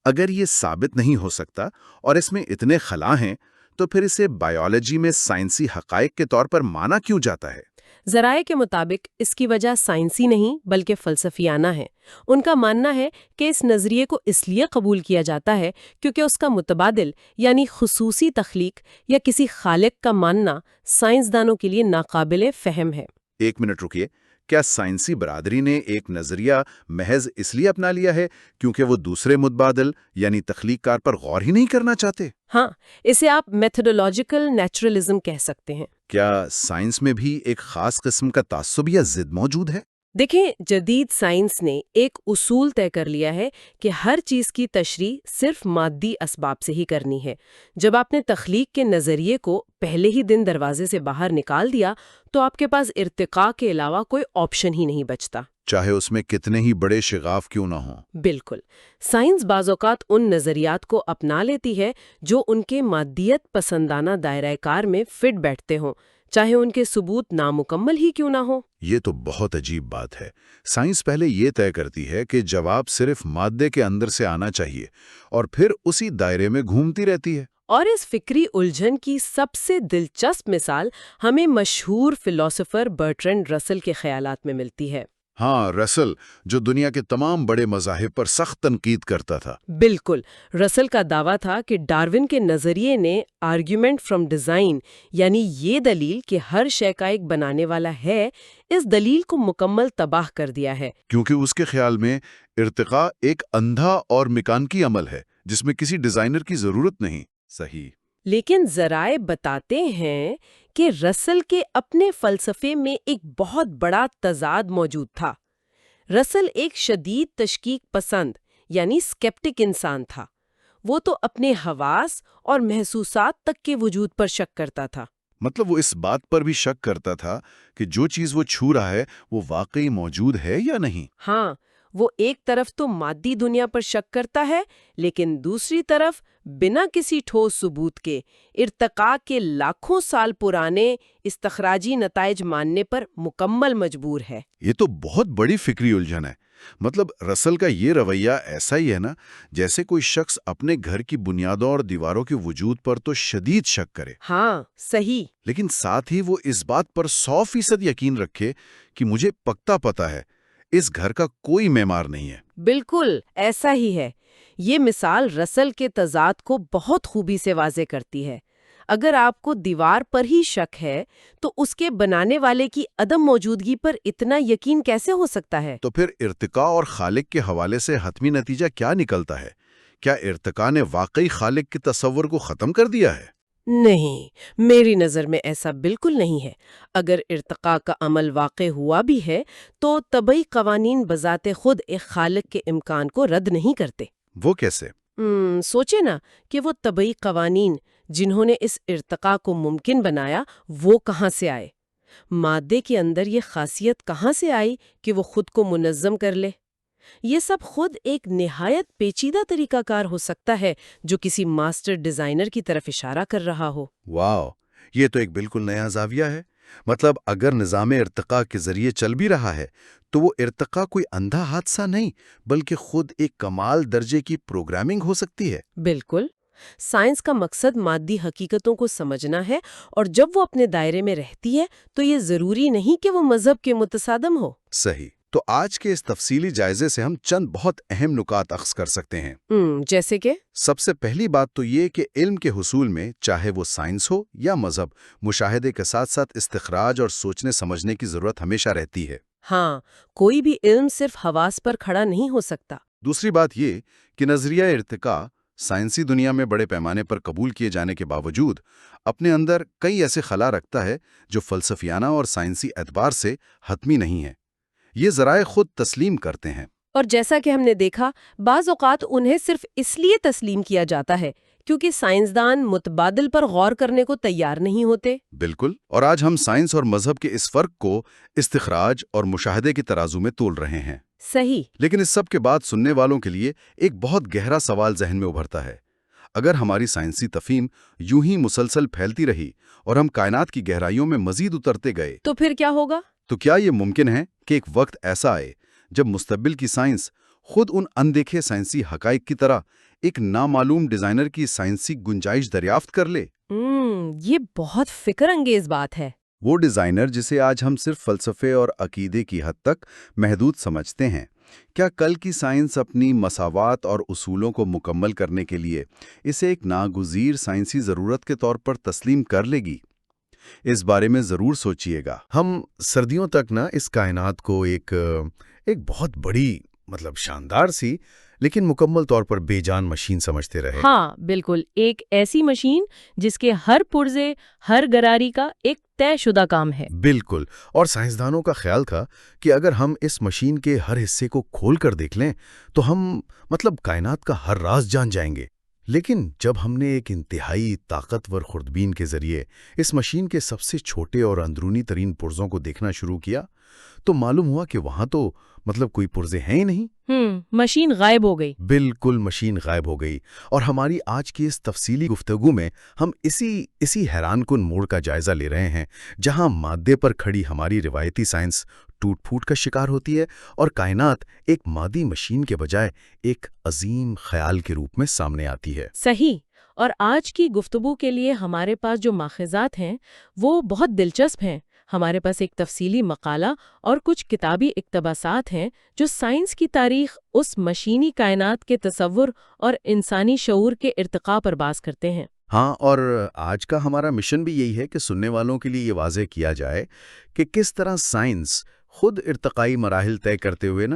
اگر یہ ثابت نہیں ہو سکتا اور اس میں اتنے خلا ہیں تو پھر اسے بائیولوجی میں سائنسی حقائق کے طور پر مانا کیوں جاتا ہے؟ ذرائع کے مطابق اس کی وجہ سائنسی نہیں بلکہ فلسفیانہ ہے۔ ان کا ماننا ہے کہ اس نظریے کو اس لیے قبول کیا جاتا ہے کیونکہ اس کا متبادل یعنی خصوصی تخلیق یا کسی خالق کا ماننا سائنسدانوں کے لیے ناقابل فہم ہے۔ ایک منٹ رکیے، کیا سائنسی برادری نے ایک نظریہ محض اس لیے اپنا لیا ہے کیونکہ وہ دوسرے متبادل یعنی تخلیق کار پر غور ہی نہیں کرنا چاہتے؟ ہاں، اسے آپ میتھڈولوجیکل نیچرلزم کہہ سکتے ہیں۔ کیا سائنس میں بھی ایک خاص قسم کا تعصب یا ضد موجود ہے؟ دیکھیں، جدید سائنس نے ایک اصول طے کر لیا ہے کہ ہر چیز کی تشریح صرف مادی اسباب سے ہی کرنی ہے۔ جب آپ نے تخلیق کے نظریے کو پہلے ہی دن دروازے سے باہر نکال دیا تو آپ کے پاس ارتقاء کے علاوہ کوئی آپشن ہی نہیں بچتا، چاہے اس میں کتنے ہی بڑے شغاف کیوں نہ ہوں۔ بالکل۔ سائنس بعض اوقات ان نظریات کو اپنا لیتی ہے جو ان کے مادیت پسندانہ دائرہ کار میں فٹ بیٹھتے ہوں، چاہے ان کے ثبوت نامکمل ہی کیوں نہ ہو۔ یہ تو بہت عجیب بات ہے۔ سائنس پہلے یہ طے کرتی ہے کہ جواب صرف مادے کے اندر سے آنا چاہیے اور پھر اسی دائرے میں گھومتی رہتی ہے۔ اور اس فکری الجھن کی سب سے دلچسپ مثال ہمیں مشہور فلسفر برٹرینڈ رسل کے خیالات میں ملتی ہے۔ ہاں، رسل، جو دنیا کے تمام بڑے مذاہب پر سخت تنقید کرتا تھا۔ بالکل، رسل کا دعویٰ تھا کہ ڈارون کے نظریے نے آرگیومنٹ فرام ڈیزائن، یعنی یہ دلیل کہ ہر شے کا ایک بنانے والا ہے، اس دلیل کو مکمل تباہ کر دیا ہے۔ کیونکہ اس کے خیال میں ارتقاء ایک اندھا اور میکانیکی عمل ہے جس میں کسی ڈیزائنر کی ضرورت نہیں۔ صحیح۔ لیکن ذرائع بتاتے ہیں کہ رسل کے اپنے فلسفے میں ایک بہت بڑا تضاد موجود تھا۔ رسل ایک شدید تشکیک پسند یعنی اسکیپٹک انسان تھا۔ وہ تو اپنے حواس اور محسوسات تک کے وجود پر شک کرتا تھا۔ مطلب وہ اس بات پر بھی شک کرتا تھا کہ جو چیز وہ چھو رہا ہے وہ واقعی موجود ہے یا نہیں۔ ہاں، وہ ایک طرف تو مادی دنیا پر شک کرتا ہے، لیکن دوسری طرف بنا کسی ٹھوس ثبوت کے ارتقاء کے لاکھوں سال پرانے استخراجی نتائج ماننے پر مکمل مجبور ہے۔ یہ تو بہت بڑی فکری الجھن ہے۔ مطلب رسل کا یہ رویہ ایسا ہی ہے نا جیسے کوئی شخص اپنے گھر کی بنیادوں اور دیواروں کے وجود پر تو شدید شک کرے، ہاں، صحیح۔ لیکن ساتھ ہی وہ اس بات پر 100% یقین رکھے کہ مجھے پختہ پتہ ہے اس گھر کا کوئی معمار نہیں ہے۔ بالکل ایسا ہی ہے۔ یہ مثال رسل کے تضاد کو بہت خوبی سے واضح کرتی ہے۔ اگر آپ کو دیوار پر ہی شک ہے تو اس کے بنانے والے کی عدم موجودگی پر اتنا یقین کیسے ہو سکتا ہے؟ تو پھر ارتقاء اور خالق کے حوالے سے حتمی نتیجہ کیا نکلتا ہے؟ کیا ارتقاء نے واقعی خالق کے تصور کو ختم کر دیا ہے؟ نہیں، میری نظر میں ایسا بالکل نہیں ہے۔ اگر ارتقاء کا عمل واقع ہوا بھی ہے تو طبعی قوانین بذات خود ایک خالق کے امکان کو رد نہیں کرتے۔ وہ کیسے؟ سوچے نا کہ وہ طبعی قوانین جنہوں نے اس ارتقاء کو ممکن بنایا وہ کہاں سے آئے؟ مادے کے اندر یہ خاصیت کہاں سے آئی کہ وہ خود کو منظم کر لے؟ یہ سب خود ایک نہایت پیچیدہ طریقہ کار ہو سکتا ہے جو کسی ماسٹر ڈیزائنر کی طرف اشارہ کر رہا ہو۔ واو، یہ تو ایک بالکل نیا زاویہ ہے۔ مطلب اگر نظام ارتقاء کے ذریعے چل بھی رہا ہے تو وہ ارتقاء کوئی اندھا حادثہ نہیں بلکہ خود ایک کمال درجے کی پروگرامنگ ہو سکتی ہے۔ بالکل، سائنس کا مقصد مادی حقیقتوں کو سمجھنا ہے، اور جب وہ اپنے دائرے میں رہتی ہے تو یہ ضروری نہیں کہ وہ مذہب کے متصادم ہو۔ صحیح۔ تو آج کے اس تفصیلی جائزے سے ہم چند بہت اہم نکات اخذ کر سکتے ہیں۔ جیسے کہ سب سے پہلی بات تو یہ کہ علم کے حصول میں چاہے وہ سائنس ہو یا مذہب، مشاہدے کے ساتھ ساتھ استخراج اور سوچنے سمجھنے کی ضرورت ہمیشہ رہتی ہے۔ ہاں، کوئی بھی علم صرف حواس پر کھڑا نہیں ہو سکتا۔ دوسری بات یہ کہ نظریہ ارتقاء سائنسی دنیا میں بڑے پیمانے پر قبول کیے جانے کے باوجود اپنے اندر کئی ایسے خلا رکھتا ہے جو فلسفیانہ اور سائنسی اعتبار سے حتمی نہیں ہیں۔ یہ ذرائع خود تسلیم کرتے ہیں۔ اور جیسا کہ ہم نے دیکھا، بعض اوقات انہیں صرف اس لیے تسلیم کیا جاتا ہے کیونکہ سائنسدان متبادل پر غور کرنے کو تیار نہیں ہوتے۔ بالکل، اور آج ہم سائنس اور مذہب کے اس فرق کو استخراج اور مشاہدے کے ترازو میں تول رہے ہیں۔ صحیح۔ لیکن اس سب کے بعد سننے والوں کے لیے ایک بہت گہرا سوال ذہن میں ابھرتا ہے۔ اگر ہماری سائنسی تفہیم یوں ہی مسلسل پھیلتی رہی اور ہم کائنات کی گہرائیوں میں مزید اترتے گئے تو پھر کیا ہوگا؟ تو کیا یہ ممکن ہے کہ ایک وقت ایسا آئے جب مستقبل کی سائنس خود ان اندیکھے سائنسی حقائق کی طرح ایک نامعلوم ڈیزائنر کی سائنسی گنجائش دریافت کر لے؟ یہ بہت فکر انگیز بات ہے۔ وہ ڈیزائنر جسے آج ہم صرف فلسفے اور عقیدے کی حد تک محدود سمجھتے ہیں، کیا کل کی سائنس اپنی مساوات اور اصولوں کو مکمل کرنے کے لیے اسے ایک ناگزیر سائنسی ضرورت کے طور پر تسلیم کر لے گی؟ اس بارے میں ضرور سوچئے گا۔ ہم صدیوں تک اس کائنات کو ایک بہت بڑی شاندار سی لیکن مکمل طور پر بے جان مشین سمجھتے رہے۔ ہاں بالکل، ایک ایسی مشین جس کے ہر پرزے، ہر گراری کا ایک طے شدہ کام ہے۔ بالکل، اور سائنسدانوں کا خیال تھا کہ اگر ہم اس مشین کے ہر حصے کو کھول کر دیکھ لیں تو ہم کائنات کا ہر راز جان جائیں گے۔ لیکن جب ہم نے ایک انتہائی طاقتور خوردبین کے ذریعے اس مشین کے سب سے چھوٹے اور اندرونی ترین پرزوں کو دیکھنا شروع کیا تو معلوم ہوا کہ وہاں تو کوئی پرزے ہیں ہی نہیں۔ مشین غائب ہو گئی۔ بالکل، مشین غائب ہو گئی۔ اور ہماری آج کی اس تفصیلی گفتگو میں ہم اسی حیران کن موڑ کا جائزہ لے رہے ہیں جہاں مادے پر کھڑی ہماری روایتی سائنس ٹوٹ پھوٹ کا شکار ہوتی ہے اور کائنات ایک مادی مشین کے بجائے ایک عظیم خیال کے روپ میں سامنے آتی ہے۔ صحیح۔ اور آج کی گفتگو کے لیے ہمارے پاس جو ماخذات ہیں وہ بہت دلچسپ ہیں۔ ہمارے پاس ایک تفصیلی مقالہ اور کچھ کتابی اقتباسات ہیں جو سائنس کی تاریخ، اس مشینی کائنات کے تصور اور انسانی شعور کے ارتقاء پر بحث کرتے ہیں۔ ہاں، اور آج کا ہمارا مشن بھی یہی ہے کہ سننے والوں کے لیے یہ واضح کیا جائے کہ کس طرح سائنس خود ارتقائی مراحل طے کرتے ہوئے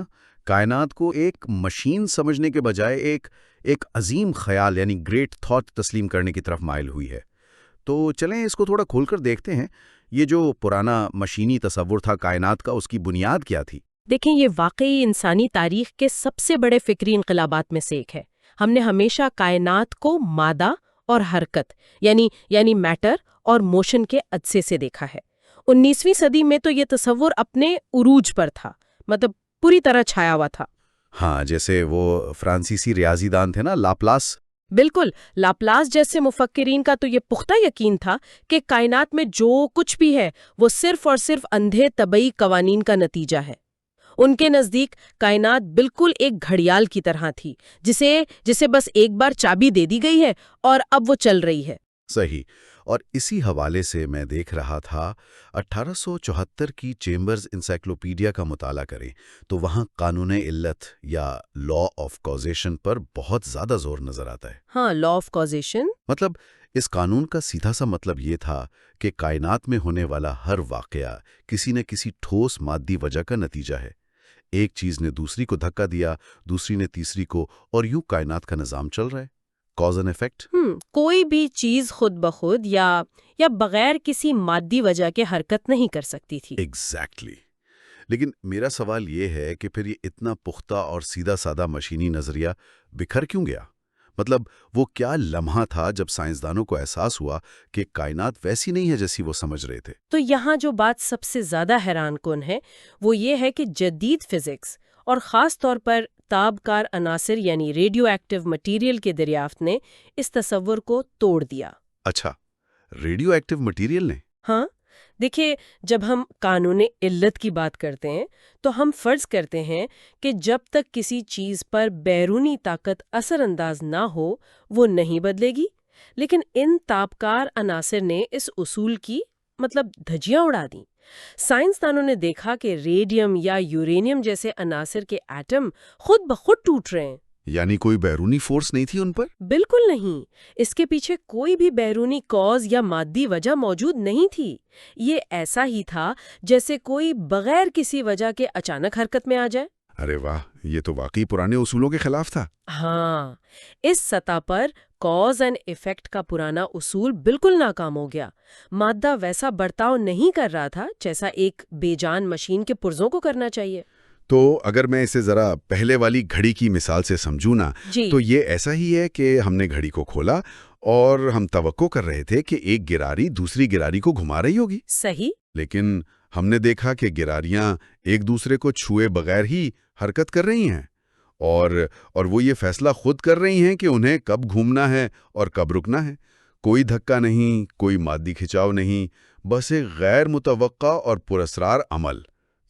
کائنات کو ایک مشین سمجھنے کے بجائے ایک عظیم خیال یعنی گریٹ تھاٹ تسلیم کرنے کی طرف مائل ہوئی ہے۔ تو چلیں اس کو تھوڑا کھول کر دیکھتے ہیں۔ یہ جو پرانا مشینی تصور تھا کائنات کا، اس کی بنیاد کیا تھی؟ دیکھیں، یہ واقعی انسانی تاریخ کے سب سے بڑے فکری انقلابات میں سے ایک ہے۔ ہم نے ہمیشہ کائنات کو مادہ اور حرکت یعنی میٹر اور موشن کے عدسے سے دیکھا ہے۔ 19ویں صدی میں تو یہ تصور اپنے عروج پر تھا، پوری طرح چھایا ہوا تھا۔ ہاں، جیسے وہ فرانسیسی ریاضی دان تھے لاپلاس۔ بالکل، لاپلاس جیسے مفکرین کا تو یہ پختہ یقین تھا کہ کائنات میں جو کچھ بھی ہے وہ صرف اور صرف اندھے طبعی قوانین کا نتیجہ ہے۔ ان کے نزدیک کائنات بالکل ایک گھڑیال کی طرح تھی جسے بس ایک بار چابی دے دی گئی ہے اور اب وہ چل رہی ہے۔ صحیح۔ اور اسی حوالے سے میں دیکھ رہا تھا 1874 کی چیمبرز انسائکلوپیڈیا کا مطالعہ کریں تو وہاں قانون علت یا لا آف کازیشن پر بہت زیادہ زور نظر آتا ہے۔ ہاں، لا آف کازیشن۔ اس قانون کا سیدھا سا مطلب یہ تھا کہ کائنات میں ہونے والا ہر واقعہ کسی نہ کسی ٹھوس مادی وجہ کا نتیجہ ہے۔ ایک چیز نے دوسری کو دھکا دیا، دوسری نے تیسری کو، اور یوں کائنات کا نظام چل رہا ہے۔ Cause and effect. کوئی بھی چیز خود بخود یا بغیر کسی مادی وجہ کے حرکت نہیں کر سکتی تھی۔ ایگزیکٹلی۔ لیکن میرا سوال یہ ہے کہ پھر یہ اتنا پختہ اور سیدھا سادہ مشینی نظریہ بکھر کیوں گیا؟ وہ کیا لمحہ تھا جب سائنسدانوں کو احساس ہوا کہ کائنات ویسی نہیں ہے جیسی وہ سمجھ رہے تھے؟ تو یہاں جو بات سب سے زیادہ حیران کن ہے وہ یہ ہے کہ جدید فزکس اور خاص طور پر تابکار عناصر یعنی ریڈیو ایکٹیو مٹیریل کے دریافت نے اس تصور کو توڑ دیا۔ اچھا، ریڈیو ایکٹیو مٹیریل نے؟ ہاں، دیکھیے، جب ہم قانون علت کی بات کرتے ہیں تو ہم فرض کرتے ہیں کہ جب تک کسی چیز پر بیرونی طاقت اثر انداز نہ ہو وہ نہیں بدلے گی، لیکن ان تابکار عناصر نے اس اصول کی دھجیاں اڑا دیں۔ سائنسدانوں نے دیکھا کہ ریڈیم یا یورینیم جیسے عناصر کے ایٹم خود بخود ٹوٹ رہے ہیں۔ یعنی کوئی بیرونی فورس نہیں تھی ان پر؟ بالکل نہیں، اس کے پیچھے کوئی بھی بیرونی کاز یا مادی وجہ موجود نہیں تھی۔ یہ ایسا ہی تھا جیسے کوئی بغیر کسی وجہ کے اچانک حرکت میں آ جائے۔ ارے واہ، یہ تو واقعی پرانے اصولوں کے خلاف تھا۔ ہاں، اس سطح پر کاز اینڈ ایفیکٹ کا پرانا اصول بالکل ناکام ہو گیا۔ مادہ ویسا برتاؤ نہیں کر رہا تھا جیسا ایک بے جان مشین کے پرزوں کو کرنا چاہیے۔ تو اگر میں اسے ذرا پہلے والی گھڑی کی مثال سے سمجھوں نا، تو یہ ایسا ہی ہے کہ ہم نے گھڑی کو کھولا اور ہم توقع کر رہے تھے کہ ایک گراری دوسری گراری کو گھما رہی ہوگی۔ صحیح۔ لیکن ہم نے دیکھا کہ گراریاں ایک دوسرے کو چھوئے بغیر ہی حرکت کر رہی ہیں، اور وہ یہ فیصلہ خود کر رہی ہیں کہ انہیں کب گھومنا ہے اور کب رکنا ہے۔ کوئی دھکا نہیں، کوئی مادی کھچاؤ نہیں، بس ایک غیر متوقع اور پراسرار عمل۔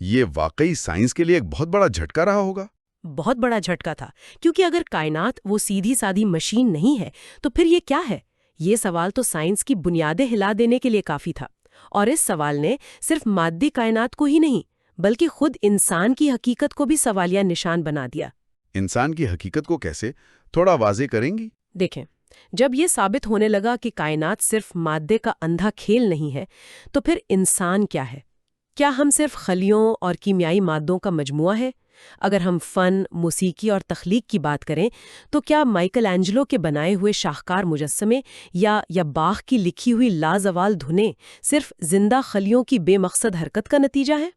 یہ واقعی سائنس کے لیے ایک بہت بڑا جھٹکا رہا ہوگا۔ بہت بڑا جھٹکا تھا، کیونکہ اگر کائنات وہ سیدھی سادھی مشین نہیں ہے تو پھر یہ کیا ہے؟ یہ سوال تو سائنس کی بنیادیں ہلا دینے کے لیے کافی تھا، اور اس سوال نے صرف مادی کائنات کو ہی نہیں بلکہ خود انسان کی حقیقت کو بھی سوالیہ نشان بنا دیا۔ انسان کی حقیقت کو کیسے؟ تھوڑا واضح کریں گی؟ دیکھیں، جب یہ ثابت ہونے لگا کہ کائنات صرف مادے کا اندھا کھیل نہیں ہے تو پھر انسان کیا ہے؟ کیا ہم صرف خلیوں اور کیمیائی مادوں کا مجموعہ ہے؟ اگر ہم فن، موسیقی اور تخلیق کی بات کریں تو کیا مائیکل اینجلو کے بنائے ہوئے شاہکار مجسمے یا باغ کی لکھی ہوئی لازوال دھنیں صرف زندہ خلیوں کی بے مقصد حرکت کا نتیجہ ہے؟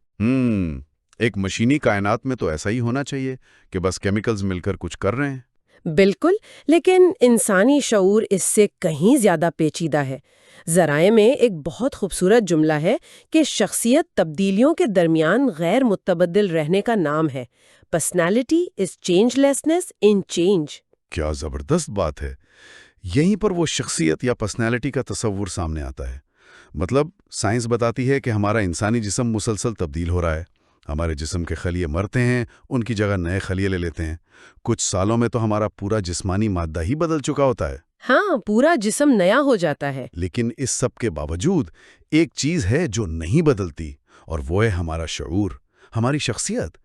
ایک مشینی کائنات میں تو ایسا ہی ہونا چاہیے کہ بس کیمیکلز مل کر کچھ کر رہے ہیں۔ بالکل، لیکن انسانی شعور اس سے کہیں زیادہ پیچیدہ ہے۔ ذرائع میں ایک بہت خوبصورت جملہ ہے کہ شخصیت تبدیلیوں کے درمیان غیر متبدل رہنے کا نام ہے۔ Personality is changelessness in change. کیا زبردست بات ہے! یہیں پر وہ شخصیت یا پرسنالٹی کا تصور سامنے آتا ہے۔ مطلب سائنس بتاتی ہے کہ ہمارا انسانی جسم مسلسل تبدیل ہو رہا ہے۔ ہمارے جسم کے خلیے مرتے ہیں، ان کی جگہ نئے خلیے لے لیتے ہیں۔ کچھ سالوں میں تو ہمارا پورا جسمانی مادہ ہی بدل چکا ہوتا ہے۔ ہاں، پورا جسم نیا ہو جاتا ہے۔ لیکن اس سب کے باوجود ایک چیز ہے جو نہیں بدلتی، اور وہ ہے ہمارا شعور، ہماری شخصیت۔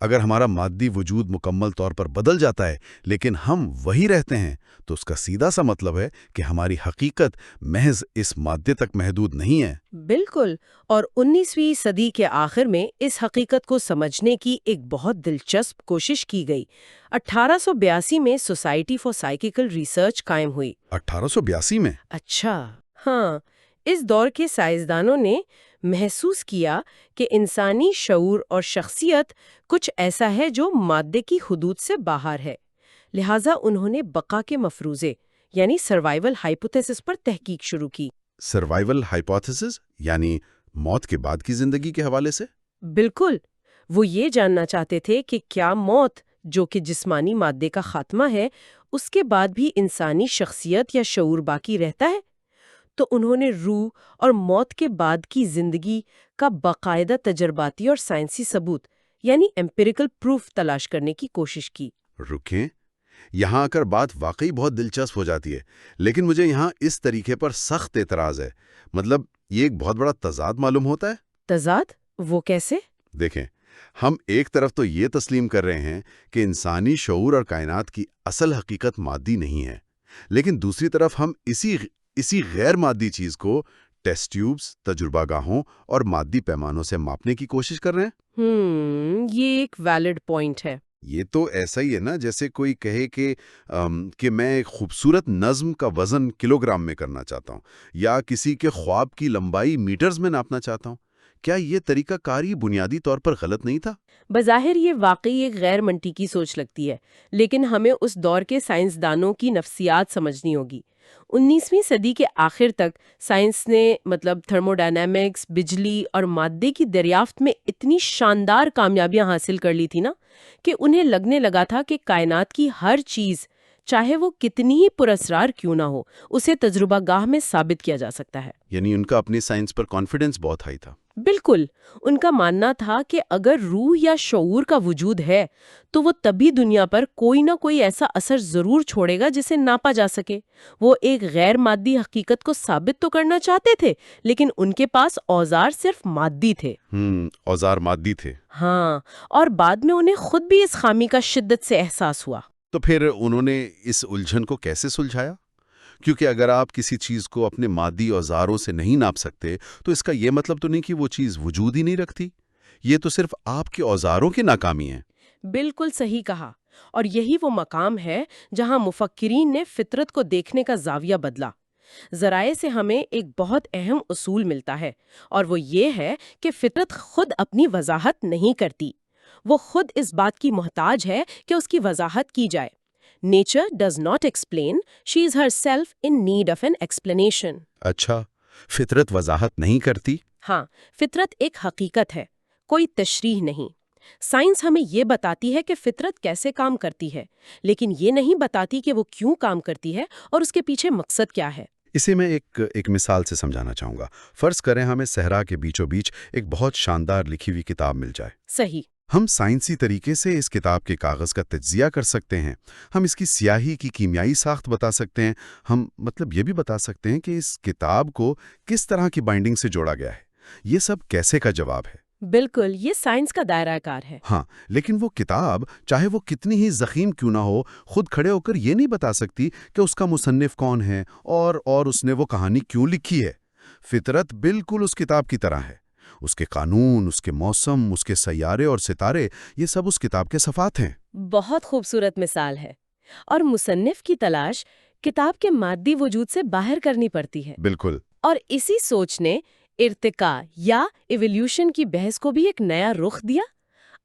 اگر ہمارا مادی وجود مکمل طور پر بدل جاتا ہے لیکن ہم وہی رہتے ہیں تو اس کا سیدھا سا مطلب ہے کہ ہماری حقیقت محض اس مادے تک محدود نہیں ہے۔ بالکل، اور 19ویں صدی کے آخر میں اس حقیقت کو سمجھنے کی ایک بہت دلچسپ کوشش کی گئی۔ 1882 میں سوسائٹی فار سائیکیکل ریسرچ قائم ہوئی۔ 1882 میں؟ اچھا، ہاں، اس دور کے سائنسدانوں نے محسوس کیا کہ انسانی شعور اور شخصیت کچھ ایسا ہے جو مادے کی حدود سے باہر ہے، لہٰذا انہوں نے بقا کے مفروضے یعنی سروائیول ہائپوتھیسس پر تحقیق شروع کی۔ سروائیول ہائپوتھیسس یعنی موت کے بعد کی زندگی کے حوالے سے؟ بالکل، وہ یہ جاننا چاہتے تھے کہ کیا موت، جو کہ جسمانی مادے کا خاتمہ ہے، اس کے بعد بھی انسانی شخصیت یا شعور باقی رہتا ہے؟ تو انہوں نے روح اور موت کے بعد کی زندگی کا باقاعدہ تجرباتی اور سائنسی ثبوت یعنی ایمپیریکل پروف تلاش کرنے کی کوشش کی۔ رکیں، یہاں آ کر بات واقعی بہت دلچسپ ہو جاتی ہے، لیکن مجھے یہاں اس طریقے پر سخت اعتراض ہے۔ مطلب یہ ایک بہت بڑا تضاد معلوم ہوتا ہے۔ تضاد؟ وہ کیسے؟ دیکھیں، ہم ایک طرف تو یہ تسلیم کر رہے ہیں کہ انسانی شعور اور کائنات کی اصل حقیقت مادی نہیں ہے، لیکن دوسری طرف ہم اسی غیر مادی چیز کو ٹیسٹ ٹیوبز، تجربہ گاہوں اور مادی پیمانوں سے ماپنے کی کوشش کر رہے ہیں۔ یہ ایک ویلڈ پوائنٹ ہے۔ یہ تو ایسا ہی ہے نا جیسے کوئی کہے کہ میں ایک خوبصورت نظم کا وزن کلوگرام میں کرنا چاہتا ہوں، یا کسی کے خواب کی لمبائی میٹرز میں ناپنا چاہتا ہوں۔ کیا یہ طریقہ کاری بنیادی طور پر غلط نہیں تھا؟ بظاہر یہ واقعی ایک غیر منطقی سوچ لگتی ہے، لیکن ہمیں اس دور کے سائنسدانوں کی نفسیات سمجھنی ہوگی۔ 19ویں صدی کے آخر تک سائنس نے تھرموڈائنامکس، بجلی اور مادے کی دریافت میں اتنی شاندار کامیابیاں حاصل کر لی تھی نا کہ انہیں لگنے لگا تھا کہ کائنات کی ہر چیز، چاہے وہ کتنی ہی پراسرار کیوں نہ ہو، اسے تجربہ گاہ میں ثابت کیا جا سکتا ہے۔ یعنی ان کا اپنی سائنس پر کانفیڈنس بہت ہائی تھا۔ بالکل، ان کا ماننا تھا کہ اگر روح یا شعور کا وجود ہے تو وہ تبھی دنیا پر کوئی نہ کوئی ایسا اثر ضرور چھوڑے گا جسے ناپا جا سکے۔ وہ ایک غیر مادی حقیقت کو ثابت تو کرنا چاہتے تھے، لیکن ان کے پاس اوزار صرف مادی تھے۔ اوزار مادی تھے۔ ہاں، اور بعد میں انہیں خود بھی اس خامی کا شدت سے احساس ہوا۔ تو پھر انہوں نے اس الجھن کو کیسے سلجھایا؟ کیونکہ اگر آپ کسی چیز کو اپنے مادی اوزاروں سے نہیں ناپ سکتے تو اس کا یہ مطلب تو نہیں کہ وہ چیز وجود ہی نہیں رکھتی۔ یہ تو صرف آپ کے اوزاروں کی ناکامی ہے۔ بالکل صحیح کہا، اور یہی وہ مقام ہے جہاں مفکرین نے فطرت کو دیکھنے کا زاویہ بدلا۔ ذرائع سے ہمیں ایک بہت اہم اصول ملتا ہے، اور وہ یہ ہے کہ فطرت خود اپنی وضاحت نہیں کرتی، وہ خود اس بات کی محتاج ہے کہ اس کی وضاحت کی جائے۔ Nature does not explain, she is herself in need of an explanation۔ اچھا، فطرت وضاحت نہیں کرتی؟ ہاں، فطرت ایک حقیقت ہے، کوئی تشریح نہیں۔ سائنس ہمیں یہ بتاتی ہے کہ فطرت کیسے کام کرتی ہے، لیکن یہ نہیں بتاتی کہ وہ کیوں کام کرتی ہے اور اس کے پیچھے مقصد کیا ہے۔ اسے میں ایک مثال سے سمجھانا چاہوں گا۔ فرض کریں ہمیں صحرا کے بیچوں بیچ ایک بہت شاندار لکھی ہوئی کتاب مل جائے۔ صحیح۔ ہم سائنسی طریقے سے اس کتاب کے کاغذ کا تجزیہ کر سکتے ہیں، ہم اس کی سیاہی کی کیمیائی ساخت بتا سکتے ہیں، ہم یہ بھی بتا سکتے ہیں کہ اس کتاب کو کس طرح کی بائنڈنگ سے جوڑا گیا ہے۔ یہ سب کیسے کا جواب ہے۔ بالکل، یہ سائنس کا دائرہ کار ہے۔ ہاں، لیکن وہ کتاب چاہے وہ کتنی ہی ضخیم کیوں نہ ہو، خود کھڑے ہو کر یہ نہیں بتا سکتی کہ اس کا مصنف کون ہے اور اس نے وہ کہانی کیوں لکھی ہے۔ فطرت بالکل اس کتاب کی طرح ہے۔ اس کے قانون، اس کے موسم، اس کے سیارے اور ستارے، یہ سب اس کتاب کے صفات ہیں۔ بہت خوبصورت مثال ہے، اور مصنف کی تلاش کتاب کے مادی وجود سے باہر کرنی پڑتی ہے۔ بالکل۔ اور اسی سوچ نے ارتقاء یا ایولیوشن کی بحث کو بھی ایک نیا رخ دیا۔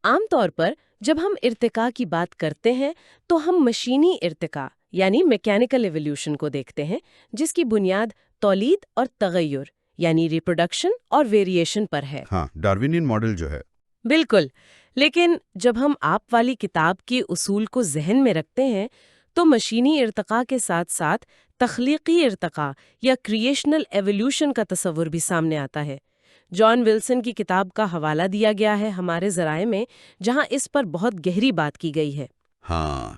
عام طور پر جب ہم ارتقاء کی بات کرتے ہیں تو ہم مشینی ارتقاء یعنی میکینیکل ایولیوشن کو دیکھتے ہیں، جس کی بنیاد تولید اور تغیر یعنی ریپروڈکشن اور ویریشن پر ہے۔ ہاں، ڈاروینین ماڈل جو ہے۔ بالکل، لیکن جب ہم آپ والی کتاب کے اصول کو ذہن میں رکھتے ہیں تو مشینی ارتقاء کے ساتھ ساتھ تخلیقی ارتقاء یا کریشنل ایولیوشن کا تصور بھی سامنے آتا ہے۔ جان ولسن کی کتاب کا حوالہ دیا گیا ہے ہمارے ذرائع میں، جہاں اس پر بہت گہری بات کی گئی ہے۔ ہاں،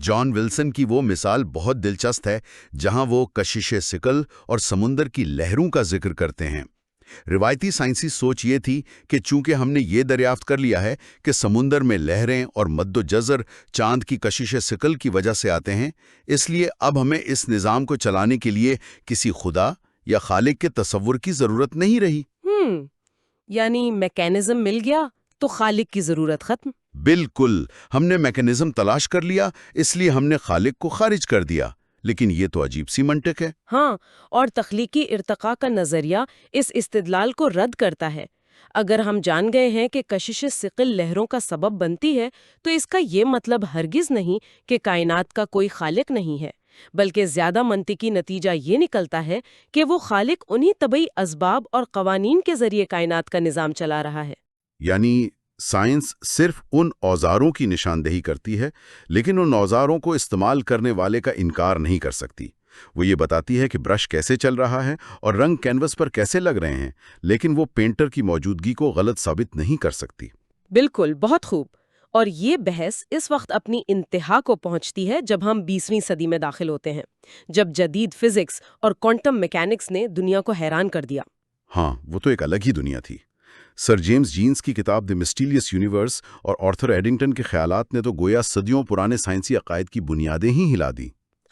جان ولسن کی وہ مثال بہت دلچسپ ہے جہاں وہ کشش ثقل اور سمندر کی لہروں کا ذکر کرتے ہیں۔ روایتی سائنسی سوچ یہ تھی کہ چونکہ ہم نے یہ دریافت کر لیا ہے کہ سمندر میں لہریں اور مد و جزر چاند کی کشش ثقل کی وجہ سے آتے ہیں، اس لیے اب ہمیں اس نظام کو چلانے کے لیے کسی خدا یا خالق کے تصور کی ضرورت نہیں رہی۔ یعنی میکینزم مل گیا تو خالق کی ضرورت ختم۔ بالکل، ہم نے میکینزم تلاش کر لیا، اس لیے ہم نے خالق کو خارج کر دیا۔ لیکن یہ تو عجیب سی منطق ہے۔ ہاں، اور تخلیقی ارتقاء کا نظریہ اس استدلال کو رد کرتا ہے۔ اگر ہم جان گئے ہیں کہ کشش ثقل لہروں کا سبب بنتی ہے تو اس کا یہ مطلب ہرگز نہیں کہ کائنات کا کوئی خالق نہیں ہے، بلکہ زیادہ منطقی نتیجہ یہ نکلتا ہے کہ وہ خالق انہی طبعی اسباب اور قوانین کے ذریعے کائنات کا نظام چلا رہا ہے۔ یعنی سائنس صرف ان اوزاروں کی نشاندہی کرتی ہے، لیکن ان اوزاروں کو استعمال کرنے والے کا انکار نہیں کر سکتی۔ وہ یہ بتاتی ہے کہ برش کیسے چل رہا ہے اور رنگ کینوس پر کیسے لگ رہے ہیں، لیکن وہ پینٹر کی موجودگی کو غلط ثابت نہیں کر سکتی۔ بالکل، بہت خوب۔ اور یہ بحث اس وقت اپنی انتہا کو پہنچتی ہے جب ہم 20ویں صدی میں داخل ہوتے ہیں، جب جدید فزکس اور کوانٹم میکینکس نے دنیا کو حیران کر دیا۔ ہاں، وہ تو ایک الگ ہی دنیا تھی۔ سر جیمز جینز کی کتاب دی مسٹیریس یونیورس اور آرتھر ایڈنگٹن کے خیالات نے تو گویا صدیوں پرانے سائنسی عقائد کی بنیادیں ہی ہلا دی۔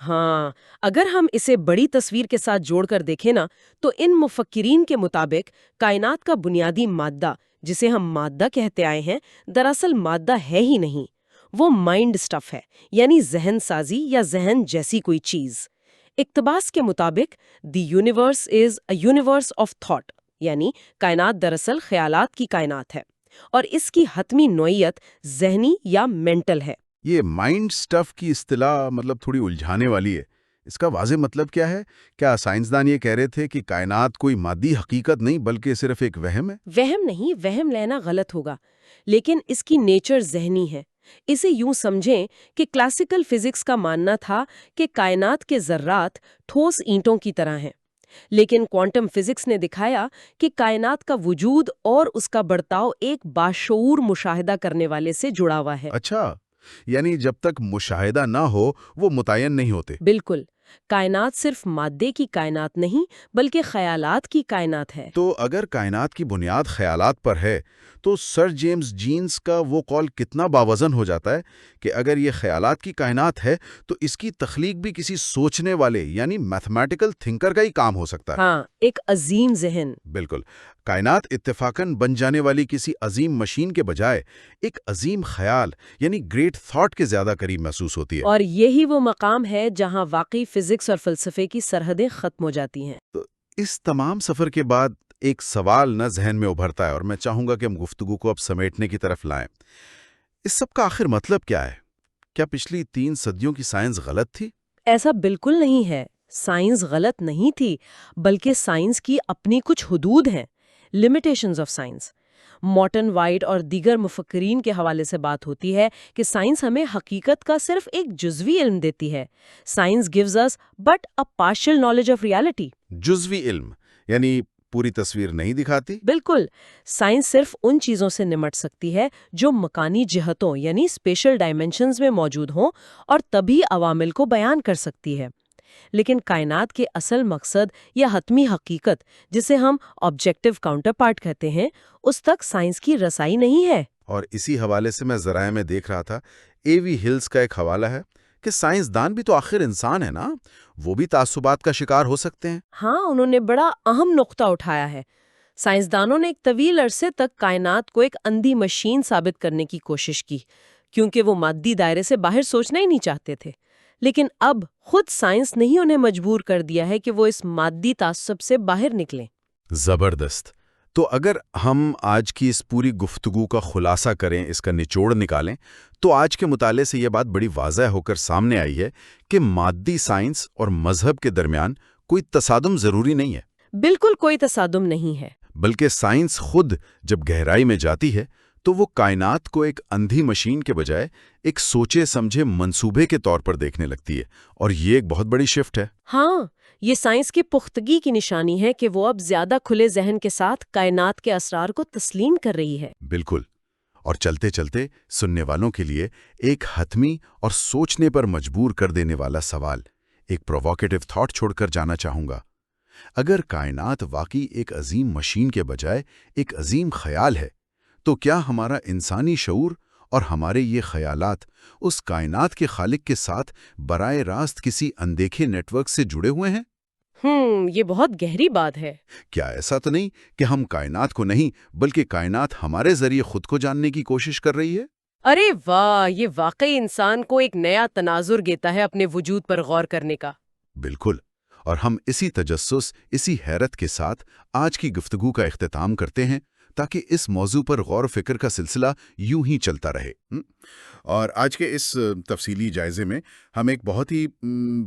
ہاں، اگر ہم اسے بڑی تصویر کے ساتھ جوڑ کر دیکھیں نا تو ان مفکرین کے مطابق کائنات کا بنیادی مادہ، جسے ہم مادہ کہتے آئے ہیں، دراصل مادہ ہے ہی نہیں، وہ مائنڈ سٹف ہے، یعنی ذہن سازی یا ذہن جیسی کوئی چیز۔ اقتباس کے مطابق the universe is a universe of thought, یعنی کائنات دراصل خیالات کی کائنات ہے، اور اس کی حتمی نوعیت ذہنی یا مینٹل ہے۔ یہ مائنڈ سٹف کی اصطلاح تھوڑی الجھانے والی ہے۔ اس کا واضح مطلب کیا ہے؟ کیا سائنسدان یہ کہہ رہے تھے کہ کائنات کوئی مادی حقیقت نہیں بلکہ صرف ایک وہم ہے؟ وہم نہیں، وہم لینا غلط ہوگا، لیکن اس کی نیچر ذہنی ہے۔ اسے یوں سمجھیں کہ کلاسیکل فزکس کا ماننا تھا کہ کائنات کے ذرات ٹھوس اینٹوں کی طرح ہیں، لیکن کوانٹم فزکس نے دکھایا کہ کائنات کا وجود اور اس کا برتاؤ ایک باشعور مشاہدہ کرنے والے سے جڑا ہوا ہے۔ اچھا، یعنی جب تک مشاہدہ نہ ہو وہ متعین نہیں ہوتے۔ بالکل، کائنات صرف مادے کی کائنات نہیں بلکہ خیالات کی کائنات ہے۔ تو اگر کائنات کی بنیاد خیالات پر ہے تو سر جیمز جینز کا وہ قول کتنا باوزن ہو جاتا ہے کہ اگر یہ خیالات کی کائنات ہے تو اس کی تخلیق بھی کسی سوچنے والے یعنی میتھمیٹیکل تھنکر کا ہی کام ہو سکتا ہے۔ ہاں، ایک عظیم ذہن۔ بالکل، کائنات اتفاقاً بن جانے والی کسی عظیم مشین کے بجائے ایک عظیم خیال یعنی گریٹ تھاٹ کے زیادہ قریب محسوس ہوتی ہے۔ اور یہی وہ مقام ہے جہاں واقعی فزکس اور فلسفے کی سرحدیں ختم ہو جاتی ہیں۔ تو اس تمام سفر کے بعد ایک سوال نہ ذہن میں ابھرتا ہے اور میں چاہوں گا کہ ہم گفتگو کو اب سمیٹنے کی طرف لائیں۔ اس سب کا آخر مطلب کیا ہے؟ کیا پچھلی 3 صدیوں کی سائنس غلط تھی؟ ایسا بالکل نہیں ہے۔ سائنس غلط نہیں تھی، بلکہ سائنس کی اپنی کچھ حدود ہیں، limitations of science. Martin white اور دیگر مفکرین کے حوالے سے بات ہوتی ہے کہ سائنس ہمیں حقیقت کا صرف ایک جزوی علم دیتی ہے۔ Science gives us but a partial knowledge of reality۔ جزوی علم یعنی پوری تصویر نہیں دکھاتی؟ بالکل، سائنس صرف ان چیزوں سے نمٹ سکتی ہے جو مکانی جہتوں یعنی اسپیشل ڈائمینشنز میں موجود ہوں اور تبھی عوامل کو بیان کر سکتی ہے۔ لیکن کائنات کے اصل مقصد یا حتمی حقیقت، جسے ہم آبجیکٹیو کاؤنٹر پارٹ کہتے ہیں، اس تک سائنس کی رسائی نہیں ہے۔ اور اسی حوالے سے میں ذرائع میں دیکھ رہا تھا، اے وی ہلز کا ایک حوالہ ہے کہ سائنسدان بھی تو آخر انسان ہے نا، وہ بھی تعصبات کا شکار ہو سکتے ہیں۔ ہاں، انہوں نے بڑا اہم نقطہ اٹھایا ہے۔ سائنسدانوں نے ایک طویل عرصے تک کائنات کو ایک اندھی مشین ثابت کرنے کی کوشش کی، کیونکہ وہ مادی دائرے سے باہر سوچنا ہی نہیں چاہتے تھے۔ لیکن اب خود سائنس نے ہی انہیں مجبور کر دیا ہے کہ وہ اس مادی تعصب سے باہر نکلیں۔ زبردست۔ تو اگر ہم آج کی اس پوری گفتگو کا خلاصہ کریں، اس کا نچوڑ نکالیں، تو آج کے مطالعے سے یہ بات بڑی واضح ہو کر سامنے آئی ہے کہ مادی سائنس اور مذہب کے درمیان کوئی تصادم ضروری نہیں ہے۔ بالکل کوئی تصادم نہیں ہے۔ بلکہ سائنس خود جب گہرائی میں جاتی ہے تو وہ کائنات کو ایک اندھی مشین کے بجائے ایک سوچے سمجھے منصوبے کے طور پر دیکھنے لگتی ہے، اور یہ ایک بہت بڑی شفٹ ہے۔ ہاں، یہ سائنس کی پختگی کی نشانی ہے کہ وہ اب زیادہ کھلے ذہن کے ساتھ کائنات کے اسرار کو تسلیم کر رہی ہے۔ بالکل۔ اور چلتے چلتے سننے والوں کے لیے ایک حتمی اور سوچنے پر مجبور کر دینے والا سوال، ایک پرووکیٹو تھاٹ چھوڑ کر جانا چاہوں گا۔ اگر کائنات واقعی ایک عظیم مشین کے بجائے ایک عظیم خیال ہے، تو کیا ہمارا انسانی شعور اور ہمارے یہ خیالات اس کائنات کے خالق کے ساتھ براہ راست کسی اندیکھے نیٹ ورک سے جڑے ہوئے ہیں؟ یہ بہت گہری بات ہے۔ کیا ایسا تو نہیں کہ ہم کائنات کو نہیں بلکہ کائنات ہمارے ذریعے خود کو جاننے کی کوشش کر رہی ہے؟ ارے واہ، یہ واقعی انسان کو ایک نیا تناظر دیتا ہے اپنے وجود پر غور کرنے کا۔ بالکل، اور ہم اسی تجسس، اسی حیرت کے ساتھ آج کی گفتگو کا اختتام کرتے ہیں، تاکہ اس موضوع پر غور و فکر کا سلسلہ یوں ہی چلتا رہے۔ اور آج کے اس تفصیلی جائزے میں ہم ایک بہت ہی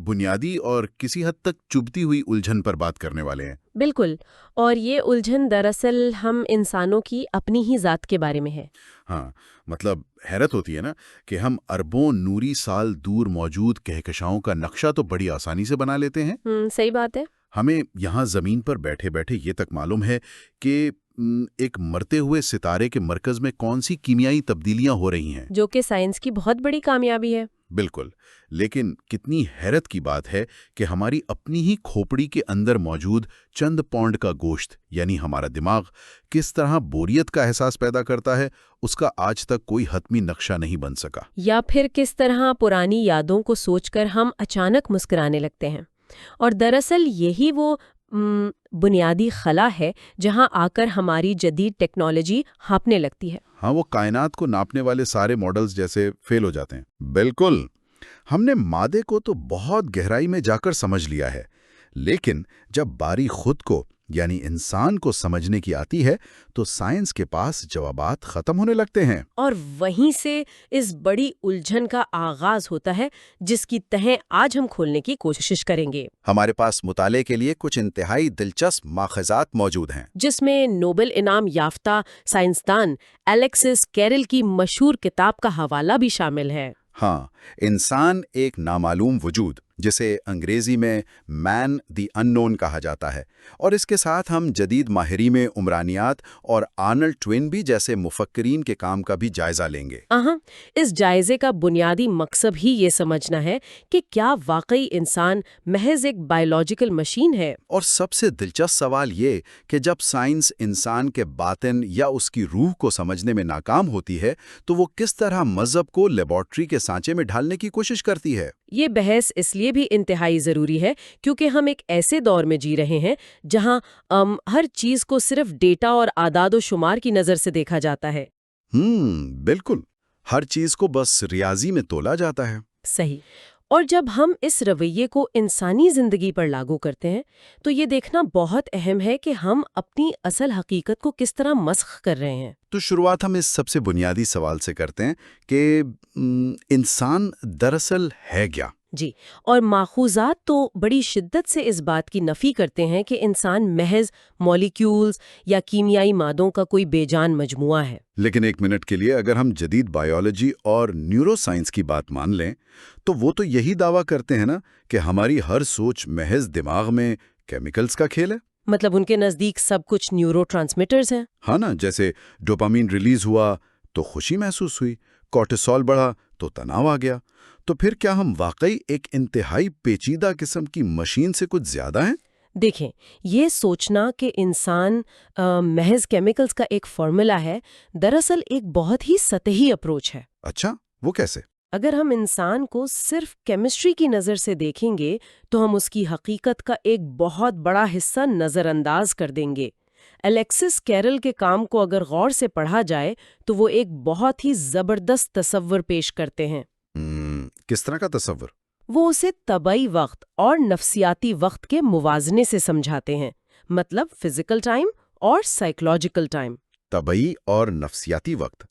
بنیادی اور کسی حد تک چبھتی ہوئی الجھن پر بات کرنے والے ہیں۔ بالکل، اور یہ الجھن دراصل ہم انسانوں کی اپنی ہی ذات کے بارے میں ہے۔ ہاں، مطلب حیرت ہوتی ہے نا کہ ہم اربوں نوری سال دور موجود کہکشاؤں کا نقشہ تو بڑی آسانی سے بنا لیتے ہیں۔ صحیح بات ہے۔ ہمیں یہاں زمین پر بیٹھے بیٹھے یہ تک معلوم ہے کہ ایک مرتے ہوئے ستارے کے مرکز میں کون سی کیمیائی تبدیلیاں ہو رہی ہیں، جو کہ سائنس کی بہت بڑی کامیابی ہے۔ بالکل، لیکن کتنی حیرت کی بات ہے کہ ہماری اپنی ہی کھوپڑی کے اندر موجود چند پونڈ کا گوشت یعنی ہمارا دماغ کس طرح بوریت کا احساس پیدا کرتا ہے، اس کا آج تک کوئی حتمی نقشہ نہیں بن سکا۔ یا پھر کس طرح پرانی یادوں کو سوچ کر ہم اچانک مسکرانے لگتے ہیں، اور دراصل یہی وہ بنیادی خلا ہے جہاں آ کر ہماری جدید ٹیکنالوجی ہانپنے لگتی ہے۔ ہاں، وہ کائنات کو ناپنے والے سارے ماڈلز جیسے فیل ہو جاتے ہیں۔ بالکل، ہم نے مادے کو تو بہت گہرائی میں جا کر سمجھ لیا ہے، لیکن جب باری خود کو یعنی انسان کو سمجھنے کی آتی ہے تو سائنس کے پاس جوابات ختم ہونے لگتے ہیں۔ اور وہیں سے اس بڑی الجھن کا آغاز ہوتا ہے جس کی تہیں آج ہم کھولنے کی کوشش کریں گے، ہمارے پاس مطالعے کے لیے کچھ انتہائی دلچسپ ماخذات موجود ہیں۔ جس میں نوبل انعام یافتہ سائنسدان الیکسس کیرل کی مشہور کتاب کا حوالہ بھی شامل ہے۔ ہاں، انسان ایک نامعلوم وجود جسے انگریزی میں مین دی ان نون کہا جاتا ہے، اور اس کے ساتھ ہم جدید ماہرین میں عمرانیات اور آرنلڈ ٹوین بھی جیسے مفکرین کے کام کا بھی جائزہ لیں گے۔ اس جائزے کا بنیادی مقصد ہی یہ سمجھنا ہے کہ کیا واقعی انسان محض ایک بائیولوجیکل مشین ہے؟ اور سب سے دلچسپ سوال یہ کہ جب سائنس انسان کے باطن یا اس کی روح کو سمجھنے میں ناکام ہوتی ہے تو وہ کس طرح مذہب کو لیبارٹری کے سانچے میں ڈھالنے کی کوشش کرتی ہے؟ یہ بحث اس لیے بھی انتہائی ضروری ہے کیونکہ ہم ایک ایسے دور میں جی رہے ہیں جہاں ہر چیز کو صرف ڈیٹا اور اعداد و شمار کی نظر سے دیکھا جاتا ہے۔ بالکل، ہر چیز کو بس ریاضی میں تولا جاتا ہے۔ صحیح۔ اور جب ہم اس رویے کو انسانی زندگی پر لاگو کرتے ہیں تو یہ دیکھنا بہت اہم ہے کہ ہم اپنی اصل حقیقت کو کس طرح مسخ کر رہے ہیں۔ تو شروعات ہم اس سب سے بنیادی سوال سے کرتے ہیں کہ انسان دراصل ہے کیا؟ جی، اور ماخوذات تو بڑی شدت سے اس بات کی نفی کرتے ہیں کہ انسان محض مالیکیولز یا کیمیائی مادوں کا کوئی بے جان مجموعہ ہے۔ لیکن ایک منٹ کے لیے اگر ہم جدید بائیولوجی اور نیورو سائنس کی بات مان لیں تو وہ تو یہی دعویٰ کرتے ہیں نا کہ ہماری ہر سوچ محض دماغ میں کیمیکلز کا کھیل ہے۔ مطلب ان کے نزدیک سب کچھ نیورو ٹرانسمیٹرز ہیں۔ ہاں نا، جیسے ڈوپامین ریلیز ہوا تو خوشی محسوس ہوئی، کورٹیسول بڑھا تو تناؤ آ گیا۔ تو پھر کیا ہم واقعی ایک انتہائی پیچیدہ قسم کی مشین سے کچھ زیادہ ہیں؟ دیکھیں، یہ سوچنا کہ انسان محض کیمیکلز کا ایک فارمولا ہے دراصل ایک بہت ہی سطحی اپروچ ہے۔ اچھا، وہ کیسے؟ اگر ہم انسان کو صرف کیمسٹری کی نظر سے دیکھیں گے تو ہم اس کی حقیقت کا ایک بہت بڑا حصہ نظر انداز کر دیں گے۔ الیکسس کیرل کے کام کو اگر غور سے پڑھا جائے تو وہ ایک بہت ہی زبردست تصور پیش کرتے ہیں۔ کس طرح کا تصور؟ وہ اسے طبعی وقت اور نفسیاتی وقت کے موازنے سے سمجھاتے ہیں، مطلب فزیکل ٹائم اور سائیکولوجیکل ٹائم۔ طبعی اور نفسیاتی وقت،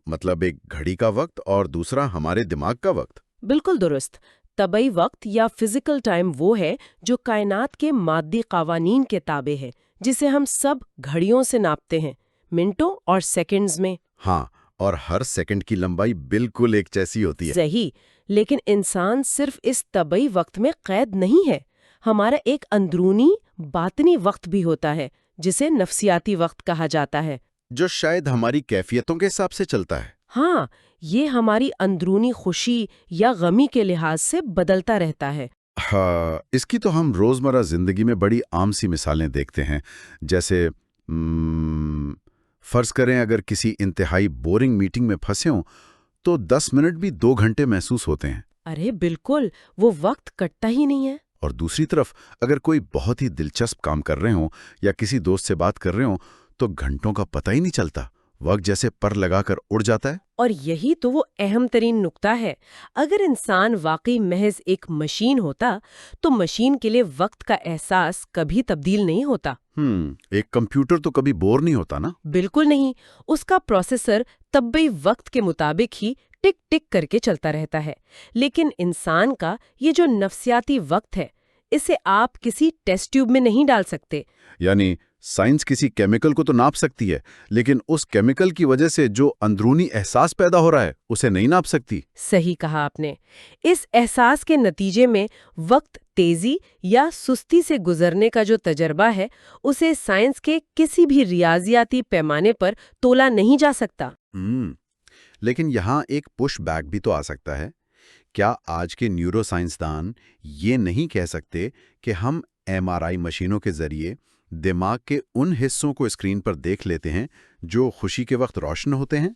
مطلب ایک گھڑی کا وقت اور دوسرا ہمارے دماغ کا وقت۔ بالکل درست۔ طبعی وقت یا فزیکل ٹائم وہ ہے جو کائنات کے مادی قوانین کے تابع ہے، جسے ہم سب گھڑیوں سے ناپتے ہیں، منٹوں اور سیکنڈز میں۔ ہاں، اور ہر سیکنڈ کی لمبائی بالکل ایک جیسی ہوتی ہے۔ صحیح، لیکن انسان صرف اس طبعی وقت میں قید نہیں ہے۔ ہمارا ایک اندرونی باطنی وقت بھی ہوتا ہے جسے نفسیاتی وقت کہا جاتا ہے، جو شاید ہماری کیفیتوں کے حساب سے چلتا ہے۔ ہاں، یہ ہماری اندرونی خوشی یا غمی کے لحاظ سے بدلتا رہتا ہے۔ ہاں، اس کی تو ہم روزمرہ زندگی میں بڑی عام سی مثالیں دیکھتے ہیں، جیسے فرض کریں اگر کسی انتہائی بورنگ میٹنگ میں پھنسے ہوں تو 10 منٹ بھی 2 گھنٹے محسوس ہوتے ہیں۔ ارے بالکل، وہ وقت کٹتا ہی نہیں ہے۔ اور دوسری طرف اگر کوئی بہت ہی دلچسپ کام کر رہے ہوں یا کسی دوست سے بات کر رہے ہوں تو گھنٹوں کا پتہ ہی نہیں چلتا، وقت جیسے پر لگا کر اڑ جاتا ہے۔ اور یہی تو وہ اہم ترین نقطہ ہے۔ اگر انسان واقعی محض ایک مشین ہوتا تو مشین کے لیے وقت کا احساس کبھی تبدیل نہیں ہوتا۔ ایک کمپیوٹر تو کبھی بور نہیں ہوتا نا؟ بالکل نہیں، اس کا پروسیسر طبعی وقت کے مطابق ہی ٹک ٹک کر کے چلتا رہتا ہے۔ لیکن انسان کا یہ جو نفسیاتی وقت ہے، اسے آپ کسی ٹیسٹ ٹیوب میں نہیں ڈال سکتے۔ یعنی سائنس کسی کیمیکل کو تو ناپ سکتی ہے، لیکن اس کیمیکل کی وجہ سے جو اندرونی احساس پیدا ہو رہا ہے اسے نہیں ناپ سکتی۔ صحیح کہا آپ نے۔ اس احساس کے نتیجے میں وقت تیزی یا سستی سے گزرنے کا جو تجربہ ہے اسے سائنس کے کسی بھی ریاضیاتی پیمانے پر تولا نہیں جا سکتا۔ لیکن یہاں ایک پش بیک بھی تو آ سکتا ہے۔ کیا آج کے نیورو سائنسدان یہ نہیں کہہ سکتے کہ ہم MRI مشینوں کے ذریعے دماغ کے ان حصوں کو اسکرین پر دیکھ لیتے ہیں جو خوشی کے وقت روشن ہوتے ہیں؟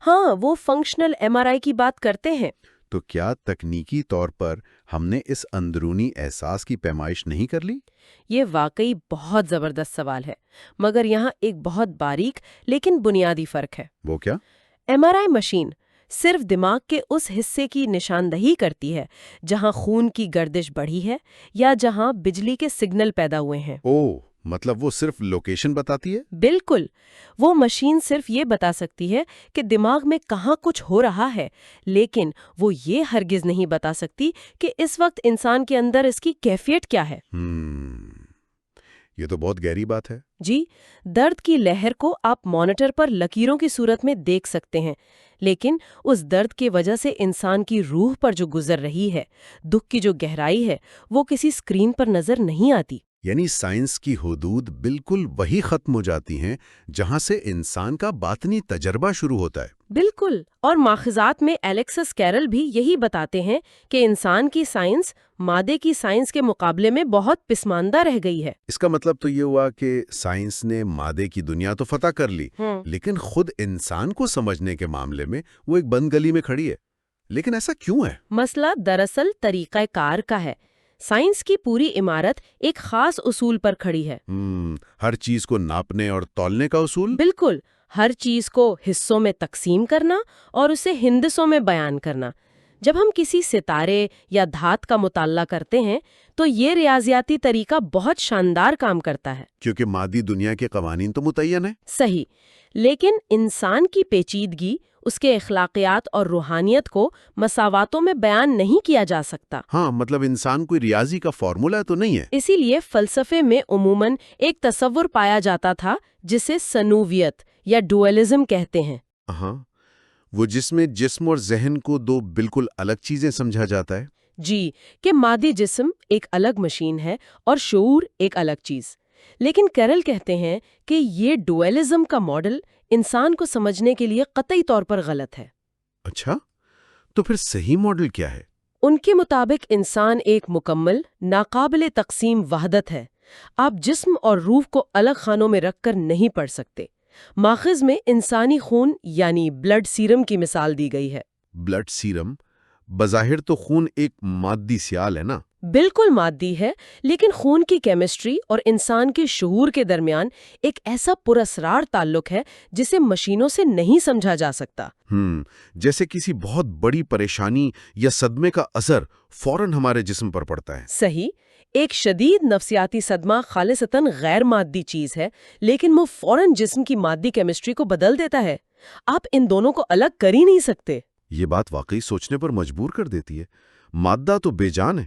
ہاں، وہ فنکشنل MRI کی بات کرتے ہیں۔ تو کیا تکنیکی طور پر ہم نے اس اندرونی احساس کی پیمائش نہیں کر لی؟ یہ واقعی بہت زبردست سوال ہے، مگر یہاں ایک بہت باریک لیکن بنیادی فرق ہے۔ وہ کیا؟ MRI مشین صرف دماغ کے اس حصے کی نشاندہی کرتی ہے جہاں خون کی گردش بڑھی ہے یا جہاں بجلی کے سگنل پیدا ہوئے ہیں۔ مطلب وہ صرف لوکیشن بتاتی ہے؟ بالکل، وہ مشین صرف یہ بتا سکتی ہے کہ دماغ میں کہاں کچھ ہو رہا ہے، لیکن وہ یہ ہرگز نہیں بتا سکتی کہ اس وقت انسان کے اندر اس کی کیفیت کیا ہے۔ یہ تو بہت گہری بات ہے۔ جی، درد کی لہر کو آپ مانیٹر پر لکیروں کی صورت میں دیکھ سکتے ہیں، لیکن اس درد کی وجہ سے انسان کی روح پر جو گزر رہی ہے، دکھ کی جو گہرائی ہے، وہ کسی اسکرین پر نظر نہیں آتی۔ یعنی سائنس کی حدود بالکل وہی ختم ہو جاتی ہیں جہاں سے انسان کا باطنی تجربہ شروع ہوتا ہے۔ بالکل، اور ماخذات میں الیکسس کیرل بھی یہی بتاتے ہیں کہ انسان کی سائنس مادے کی سائنس کے مقابلے میں بہت پسماندہ رہ گئی ہے۔ اس کا مطلب تو یہ ہوا کہ سائنس نے مادے کی دنیا تو فتح کر لی، لیکن خود انسان کو سمجھنے کے معاملے میں وہ ایک بند گلی میں کھڑی ہے۔ لیکن ایسا کیوں ہے؟ مسئلہ دراصل طریقہ کار کا ہے۔ سائنس کی پوری عمارت ایک خاص اصول پر کھڑی ہے۔ ہر چیز کو ناپنے اور تولنے کا اصول؟ بالکل، ہر چیز کو حصوں میں تقسیم کرنا اور اسے ہندسوں میں بیان کرنا۔ جب ہم کسی ستارے یا دھات کا مطالعہ کرتے ہیں تو یہ ریاضیاتی طریقہ بہت شاندار کام کرتا ہے، کیونکہ مادی دنیا کے قوانین تو متعین ہیں۔ صحیح، لیکن انسان کی پیچیدگی، اس کے اخلاقیات اور روحانیت کو مساواتوں میں بیان نہیں کیا جا سکتا۔ ہاں، مطلب انسان کوئی ریاضی کا فارمولا تو نہیں ہے۔ اسی لیے فلسفے میں عموماً ایک تصور پایا جاتا تھا جسے سنوویت یا ڈوئلزم کہتے ہیں۔ ہاں، وہ جس میں جسم اور ذہن کو دو بالکل الگ چیزیں سمجھا جاتا ہے۔ جی، کہ مادی جسم ایک الگ مشین ہے اور شعور ایک الگ چیز۔ لیکن کیرل کہتے ہیں کہ یہ ڈوئلزم کا ماڈل انسان کو سمجھنے کے لیے قطعی طور پر غلط ہے۔ اچھا، تو پھر صحیح ماڈل کیا ہے؟ ان کے مطابق انسان ایک مکمل، ناقابل تقسیم وحدت ہے۔ آپ جسم اور روح کو الگ خانوں میں رکھ کر نہیں پڑھ سکتے۔ ماخذ میں انسانی خون یعنی بلڈ سیرم کی مثال دی گئی ہے۔ Blood serum? بظاہر تو خون ایک مادی سیال ہے نا؟ بالکل مادی ہے، لیکن خون کی کیمسٹری اور انسان کے شعور کے درمیان ایک ایسا پراسرار تعلق ہے جسے مشینوں سے نہیں سمجھا جا سکتا۔ جیسے کسی بہت بڑی پریشانی یا صدمے کا اثر فوراً ہمارے جسم پر پڑتا ہے۔ صحیح، ایک شدید نفسیاتی صدمہ خالصتاً غیر مادی چیز ہے، لیکن وہ فوراً جسم کی مادی کیمسٹری کو بدل دیتا ہے۔ آپ ان دونوں کو الگ کر ہی نہیں سکتے۔ یہ بات واقعی سوچنے پر مجبور کر دیتی ہے۔ مادہ تو بے جان ہے،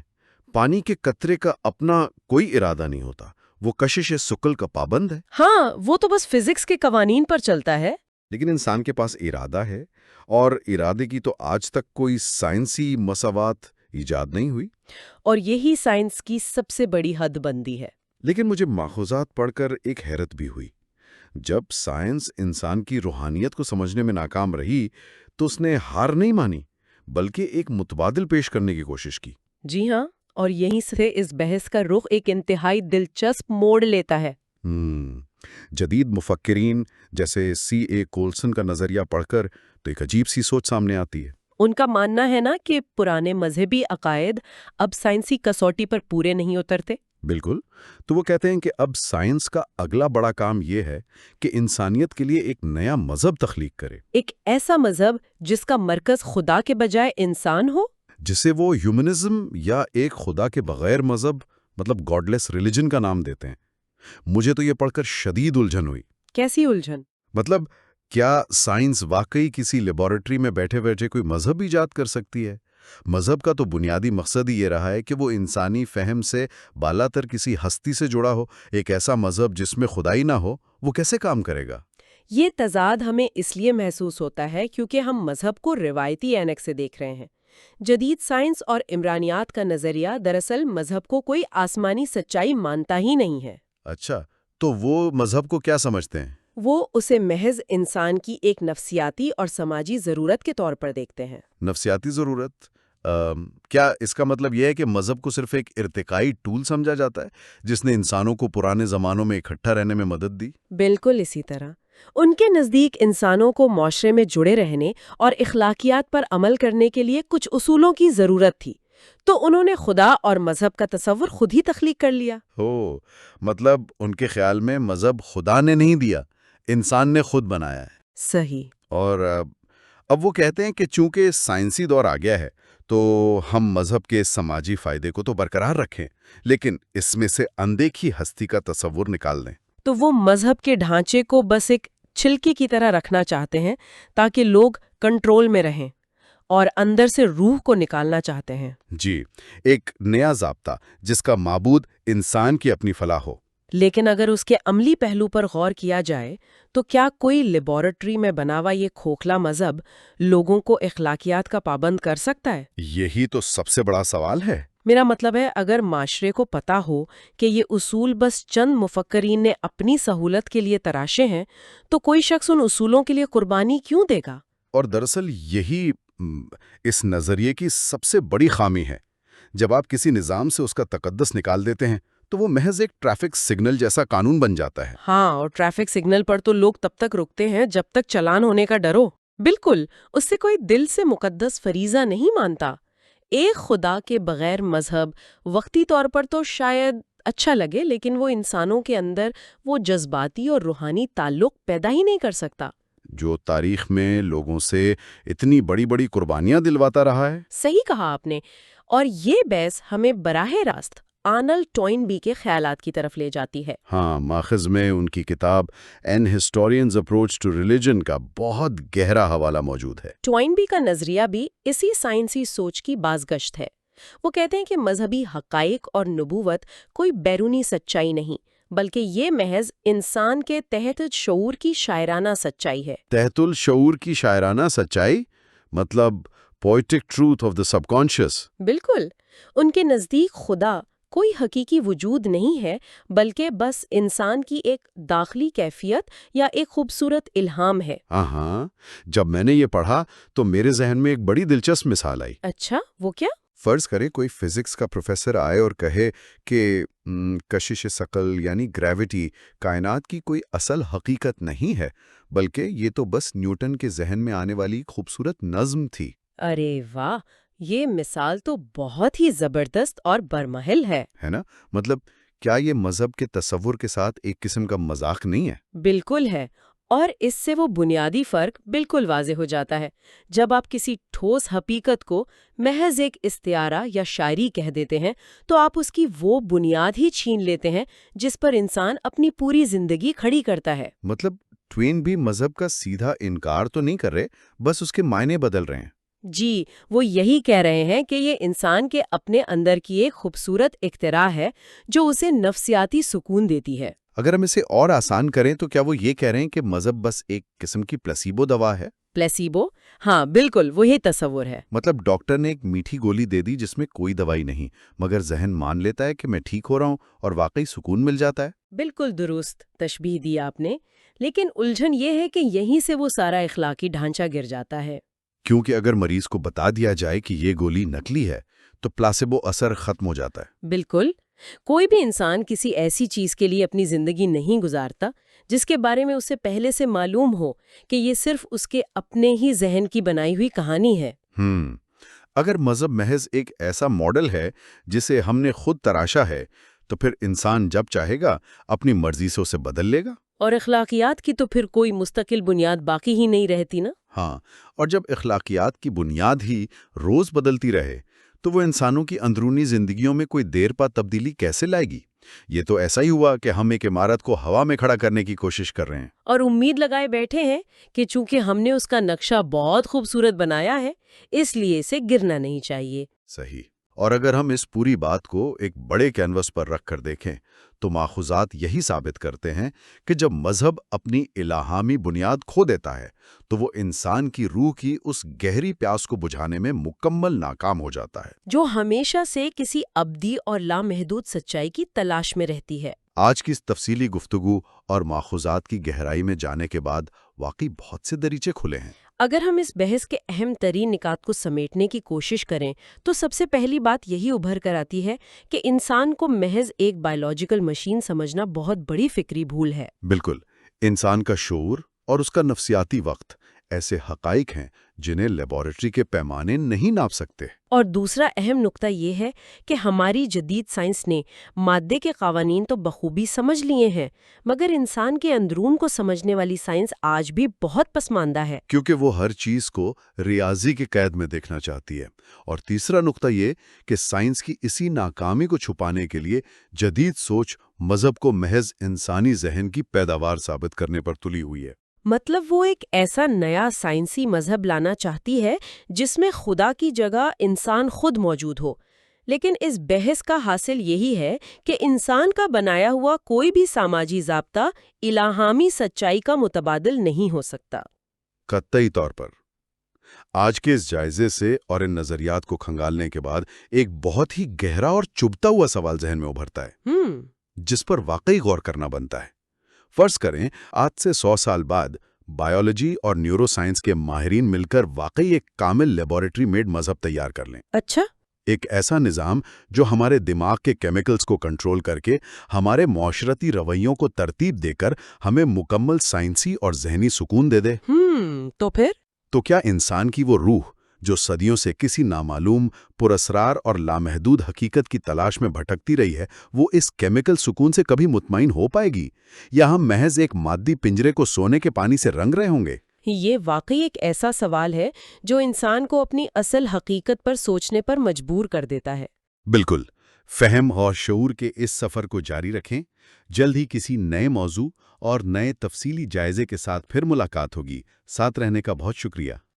پانی کے قطرے کا اپنا کوئی ارادہ نہیں ہوتا، وہ کشش ثقل کا پابند ہے۔ ہاں، وہ تو بس فزکس کے قوانین پر چلتا ہے۔ لیکن انسان کے پاس ارادہ ہے، اور ارادے کی تو آج تک کوئی سائنسی مساوات ایجاد نہیں ہوئی۔ اور یہی سائنس کی سب سے بڑی حد بندی ہے۔ لیکن مجھے ماخوذات پڑھ کر ایک حیرت بھی ہوئی۔ جب سائنس انسان کی روحانیت کو سمجھنے میں ناکام رہی تو اس نے ہار نہیں مانی، بلکہ ایک متبادل پیش کرنے کی کوشش کی۔ جی ہاں، اور یہیں سے اس بحث کا رخ ایک انتہائی دلچسپ موڑ لیتا ہے۔ جدید مفکرین جیسے سی اے کولسن کا نظریہ پڑھ کر تو ایک عجیب سی سوچ سامنے آتی ہے۔ ان کا ماننا ہے نا کہ پرانے مذہبی عقائد اب سائنسی کسوٹی پر پورے نہیں اترتے۔ بالکل، تو وہ کہتے ہیں کہ اب سائنس کا اگلا بڑا کام یہ ہے کہ انسانیت کے لیے ایک نیا مذہب تخلیق کرے، ایک ایسا مذہب جس کا مرکز خدا کے بجائے انسان ہو، جسے وہ ہیومنزم یا ایک خدا کے بغیر مذہب مطلب گاڈ لیس ریلیجن کا نام دیتے ہیں۔ مجھے تو یہ پڑھ کر شدید الجھن ہوئی۔ کیسی الجھن؟ مطلب کیا سائنس واقعی کسی لیبارٹری میں بیٹھے بیٹھے کوئی مذہب ایجاد کر سکتی ہے؟ مذہب کا تو بنیادی مقصد ہی یہ رہا ہے کہ وہ انسانی فہم سے بالا تر کسی ہستی سے جڑا ہو۔ ایک ایسا مذہب جس میں خدائی نہ ہو، وہ کیسے کام کرے گا؟ یہ تضاد ہمیں اس لیے محسوس ہوتا ہے کیونکہ ہم مذہب کو روایتی عینک سے دیکھ رہے ہیں۔ جدید سائنس اور عمرانیات کا نظریہ دراصل مذہب کو کوئی آسمانی سچائی مانتا ہی نہیں ہے۔ اچھا، تو وہ مذہب کو کیا سمجھتے ہیں؟ وہ اسے محض انسان کی ایک نفسیاتی اور سماجی ضرورت کے طور پر دیکھتے ہیں۔ نفسیاتی ضرورت؟ کیا اس کا مطلب یہ ہے کہ مذہب کو صرف ایک ارتقائی ٹول سمجھا جاتا ہے جس نے انسانوں کو پرانے زمانوں میں اکٹھا رہنے میں مدد دی؟ بالکل اسی طرح ان کے نزدیک انسانوں کو معاشرے میں جڑے رہنے اور اخلاقیات پر عمل کرنے کے لیے کچھ اصولوں کی ضرورت تھی، تو انہوں نے خدا اور مذہب کا تصور خود ہی تخلیق کر لیا۔ مطلب ان کے خیال میں مذہب خدا نے نہیں دیا، انسان نے خود بنایا ہے۔ صحیح۔ اور اب وہ کہتے ہیں کہ چونکہ سائنسی دور آ گیا ہے تو ہم مذہب کے سماجی فائدے کو تو برقرار رکھیں، لیکن اس میں سے اندیکھی ہستی کا تصور نکال دیں۔ تو وہ مذہب کے ڈھانچے کو بس ایک چھلکے کی طرح رکھنا چاہتے ہیں تاکہ لوگ کنٹرول میں رہیں، اور اندر سے روح کو نکالنا چاہتے ہیں۔ جی، ایک نیا ضابطہ جس کا معبود انسان کی اپنی فلاح ہو۔ لیکن اگر اس کے عملی پہلو پر غور کیا جائے تو کیا کوئی لیبارٹری میں بنا ہوا یہ کھوکھلا مذہب لوگوں کو اخلاقیات کا پابند کر سکتا ہے؟ یہی تو سب سے بڑا سوال ہے۔ میرا مطلب ہے، اگر معاشرے کو پتا ہو کہ یہ اصول بس چند مفکرین نے اپنی سہولت کے لیے تراشے ہیں، تو کوئی شخص ان اصولوں کے لیے قربانی کیوں دے گا؟ اور دراصل یہی اس نظریے کی سب سے بڑی خامی ہے۔ جب آپ کسی نظام سے اس کا تقدس نکال دیتے ہیں تو وہ محض ایک ٹریفک سگنل جیسا قانون بن جاتا ہے۔ ہاں، اور ٹریفک سگنل پر تو لوگ تب تک رکتے ہیں جب تک چلان ہونے کا ڈر ہو۔ بالکل، اس سے کوئی دل سے مقدس فریضہ نہیں مانتا۔ ایک خدا کے بغیر مذہب وقتی طور پر تو شاید اچھا لگے، لیکن وہ انسانوں کے اندر وہ جذباتی اور روحانی تعلق پیدا ہی نہیں کر سکتا جو تاریخ میں لوگوں سے اتنی بڑی بڑی قربانیاں دلواتا رہا ہے۔ صحیح کہا آپ نے، اور یہ بحث ہمیں براہ راست آرنلڈ ٹوائنبی کے خیالات کی طرف لے جاتی ہے۔ ہاں، ماخذ میں ان کی کتاب an historians approach to religion کا بہت گہرا حوالہ موجود ہے۔ ٹوائنبی کا نظریہ بھی اسی سائنسی سوچ کی بازگشت ہے۔ وہ کہتے ہیں کہ مذہبی حقائق اور نبوت کوئی بیرونی سچائی نہیں، بلکہ یہ محض انسان کے تحت شعور کی شاعرانہ سچائی ہے۔ تحت الشعور کی شاعرانہ سچائی، مطلب poetic truth of the sub conscious. بالکل، ان کے نزدیک خدا کوئی حقیقی وجود نہیں ہے، بلکہ بس انسان کی ایک داخلی کیفیت یا ایک خوبصورت الہام ہے۔ ہاں، جب میں نے یہ پڑھا تو میرے ذہن میں ایک بڑی دلچسپ مثال آئی۔ اچھا، وہ کیا؟ فرض کریں کوئی فزکس کا پروفیسر آئے اور کہے کہ کشش ثقل یعنی گریوٹی کائنات کی کوئی اصل حقیقت نہیں ہے، بلکہ یہ تو بس نیوٹن کے ذہن میں آنے والی خوبصورت نظم تھی۔ ارے واہ، یہ مثال تو بہت ہی زبردست اور برمحل ہے۔ ہے نا؟ مطلب کیا یہ مذہب کے تصور کے ساتھ ایک قسم کا مذاق نہیں ہے؟ بالکل ہے، اور اس سے وہ بنیادی فرق بالکل واضح ہو جاتا ہے۔ جب آپ کسی ٹھوس حقیقت کو محض ایک استعارہ یا شاعری کہہ دیتے ہیں تو آپ اس کی وہ بنیاد ہی چھین لیتے ہیں جس پر انسان اپنی پوری زندگی کھڑی کرتا ہے۔ مطلب ٹوین بھی مذہب کا سیدھا انکار تو نہیں کر رہے، بس اس کے معنی بدل رہے ہیں۔ جی، وہ یہی کہہ رہے ہیں کہ یہ انسان کے اپنے اندر کی ایک خوبصورت اختراع ہے جو اسے نفسیاتی سکون دیتی ہے۔ اگر ہم اسے اور آسان کریں تو کیا وہ یہ کہہ رہے ہیں کہ مذہب بس ایک قسم کی پلیسیبو دوا ہے؟ پلیسیبو؟ ہاں، بالکل وہی تصور ہے۔ مطلب ڈاکٹر نے ایک میٹھی گولی دے دی جس میں کوئی دوائی نہیں، مگر ذہن مان لیتا ہے کہ میں ٹھیک ہو رہا ہوں اور واقعی سکون مل جاتا ہے۔ بالکل درست تشبیہ دی آپ نے، لیکن الجھن یہ ہے کہ یہیں سے وہ سارا اخلاقی ڈھانچہ گر جاتا ہے۔ کیونکہ اگر مریض کو بتا دیا جائے کہ یہ گولی نکلی ہے تو پلاسیبو اثر ختم ہو جاتا ہے۔ بالکل، کوئی بھی انسان کسی ایسی چیز کے لیے اپنی زندگی نہیں گزارتا جس کے بارے میں اسے پہلے سے معلوم ہو کہ یہ صرف اس کے اپنے ہی ذہن کی بنائی ہوئی کہانی ہے۔ اگر مذہب محض ایک ایسا ماڈل ہے جسے ہم نے خود تراشا ہے تو پھر انسان جب چاہے گا اپنی مرضی سے اسے بدل لے گا۔ اور اخلاقیات کی تو پھر کوئی مستقل بنیاد باقی ہی نہیں رہتی نا۔ ہاں، اور جب اخلاقیات کی بنیاد ہی روز بدلتی رہے تو وہ انسانوں کی اندرونی زندگیوں میں کوئی دیر پا تبدیلی کیسے لائے گی؟ یہ تو ایسا ہی ہوا کہ ہم ایک عمارت کو ہوا میں کھڑا کرنے کی کوشش کر رہے ہیں اور امید لگائے بیٹھے ہیں کہ چونکہ ہم نے اس کا نقشہ بہت خوبصورت بنایا ہے اس لیے اسے گرنا نہیں چاہیے۔ صحیح۔ اور اگر ہم اس پوری بات کو ایک بڑے کینوس پر رکھ کر دیکھیں تو ماخوذات یہی ثابت کرتے ہیں کہ جب مذہب اپنی الہامی بنیاد کھو دیتا ہے تو وہ انسان کی روح کی اس گہری پیاس کو بجھانے میں مکمل ناکام ہو جاتا ہے، جو ہمیشہ سے کسی ابدی اور لامحدود سچائی کی تلاش میں رہتی ہے۔ آج کی اس تفصیلی گفتگو اور ماخوذات کی گہرائی میں جانے کے بعد واقعی بہت سے دریچے کھلے ہیں۔ اگر ہم اس بحث کے اہم ترین نکات کو سمیٹنے کی کوشش کریں تو سب سے پہلی بات یہی ابھر کر آتی ہے کہ انسان کو محض ایک بایولوجیکل مشین سمجھنا بہت بڑی فکری بھول ہے۔ بالکل، انسان کا شعور اور اس کا نفسیاتی وقت ایسے حقائق ہیں جنہیں لیبارٹری کے پیمانے نہیں ناپ سکتے۔ اور دوسرا اہم نقطہ یہ ہے کہ ہماری جدید سائنس نے مادے کے قوانین تو بخوبی سمجھ لیے ہیں، مگر انسان کے اندرون کو سمجھنے والی سائنس آج بھی بہت پسماندہ ہے۔ کیونکہ وہ ہر چیز کو ریاضی کے قید میں دیکھنا چاہتی ہے۔ اور تیسرا نقطہ یہ کہ سائنس کی اسی ناکامی کو چھپانے کے لیے جدید سوچ مذہب کو محض انسانی ذہن کی پیداوار ثابت کرنے پر تلی ہوئی ہے۔ مطلب وہ ایک ایسا نیا سائنسی مذہب لانا چاہتی ہے جس میں خدا کی جگہ انسان خود موجود ہو، لیکن اس بحث کا حاصل یہی ہے کہ انسان کا بنایا ہوا کوئی بھی سماجی ضابطہ الہامی سچائی کا متبادل نہیں ہو سکتا۔ قطعی طور پر آج کے اس جائزے سے اور ان نظریات کو کھنگالنے کے بعد ایک بہت ہی گہرا اور چبھتا ہوا سوال ذہن میں ابھرتا ہے، جس پر واقعی غور کرنا بنتا ہے۔ فرض کریں آج سے 100 سال بعد بائیولوجی اور نیورو سائنس کے ماہرین مل کر واقعی ایک کامل لیبارٹری میڈ مذہب تیار کر لیں۔ اچھا، ایک ایسا نظام جو ہمارے دماغ کے کیمیکلز کو کنٹرول کر کے ہمارے معاشرتی رویوں کو ترتیب دے کر ہمیں مکمل سائنسی اور ذہنی سکون دے دے۔ تو پھر؟ تو کیا انسان کی وہ روح جو صدیوں سے کسی نامعلوم، پراسرار اور لامحدود حقیقت کی تلاش میں بھٹکتی رہی ہے، وہ اس کیمیکل سکون سے کبھی مطمئن ہو پائے گی، یا ہم محض ایک مادی پنجرے کو سونے کے پانی سے رنگ رہے ہوں گے؟ یہ واقعی ایک ایسا سوال ہے جو انسان کو اپنی اصل حقیقت پر سوچنے پر مجبور کر دیتا ہے۔ بالکل۔ فہم اور شعور کے اس سفر کو جاری رکھیں۔ جلد ہی کسی نئے موضوع اور نئے تفصیلی جائزے کے ساتھ پھر ملاقات ہوگی۔ ساتھ رہنے کا بہت شکریہ۔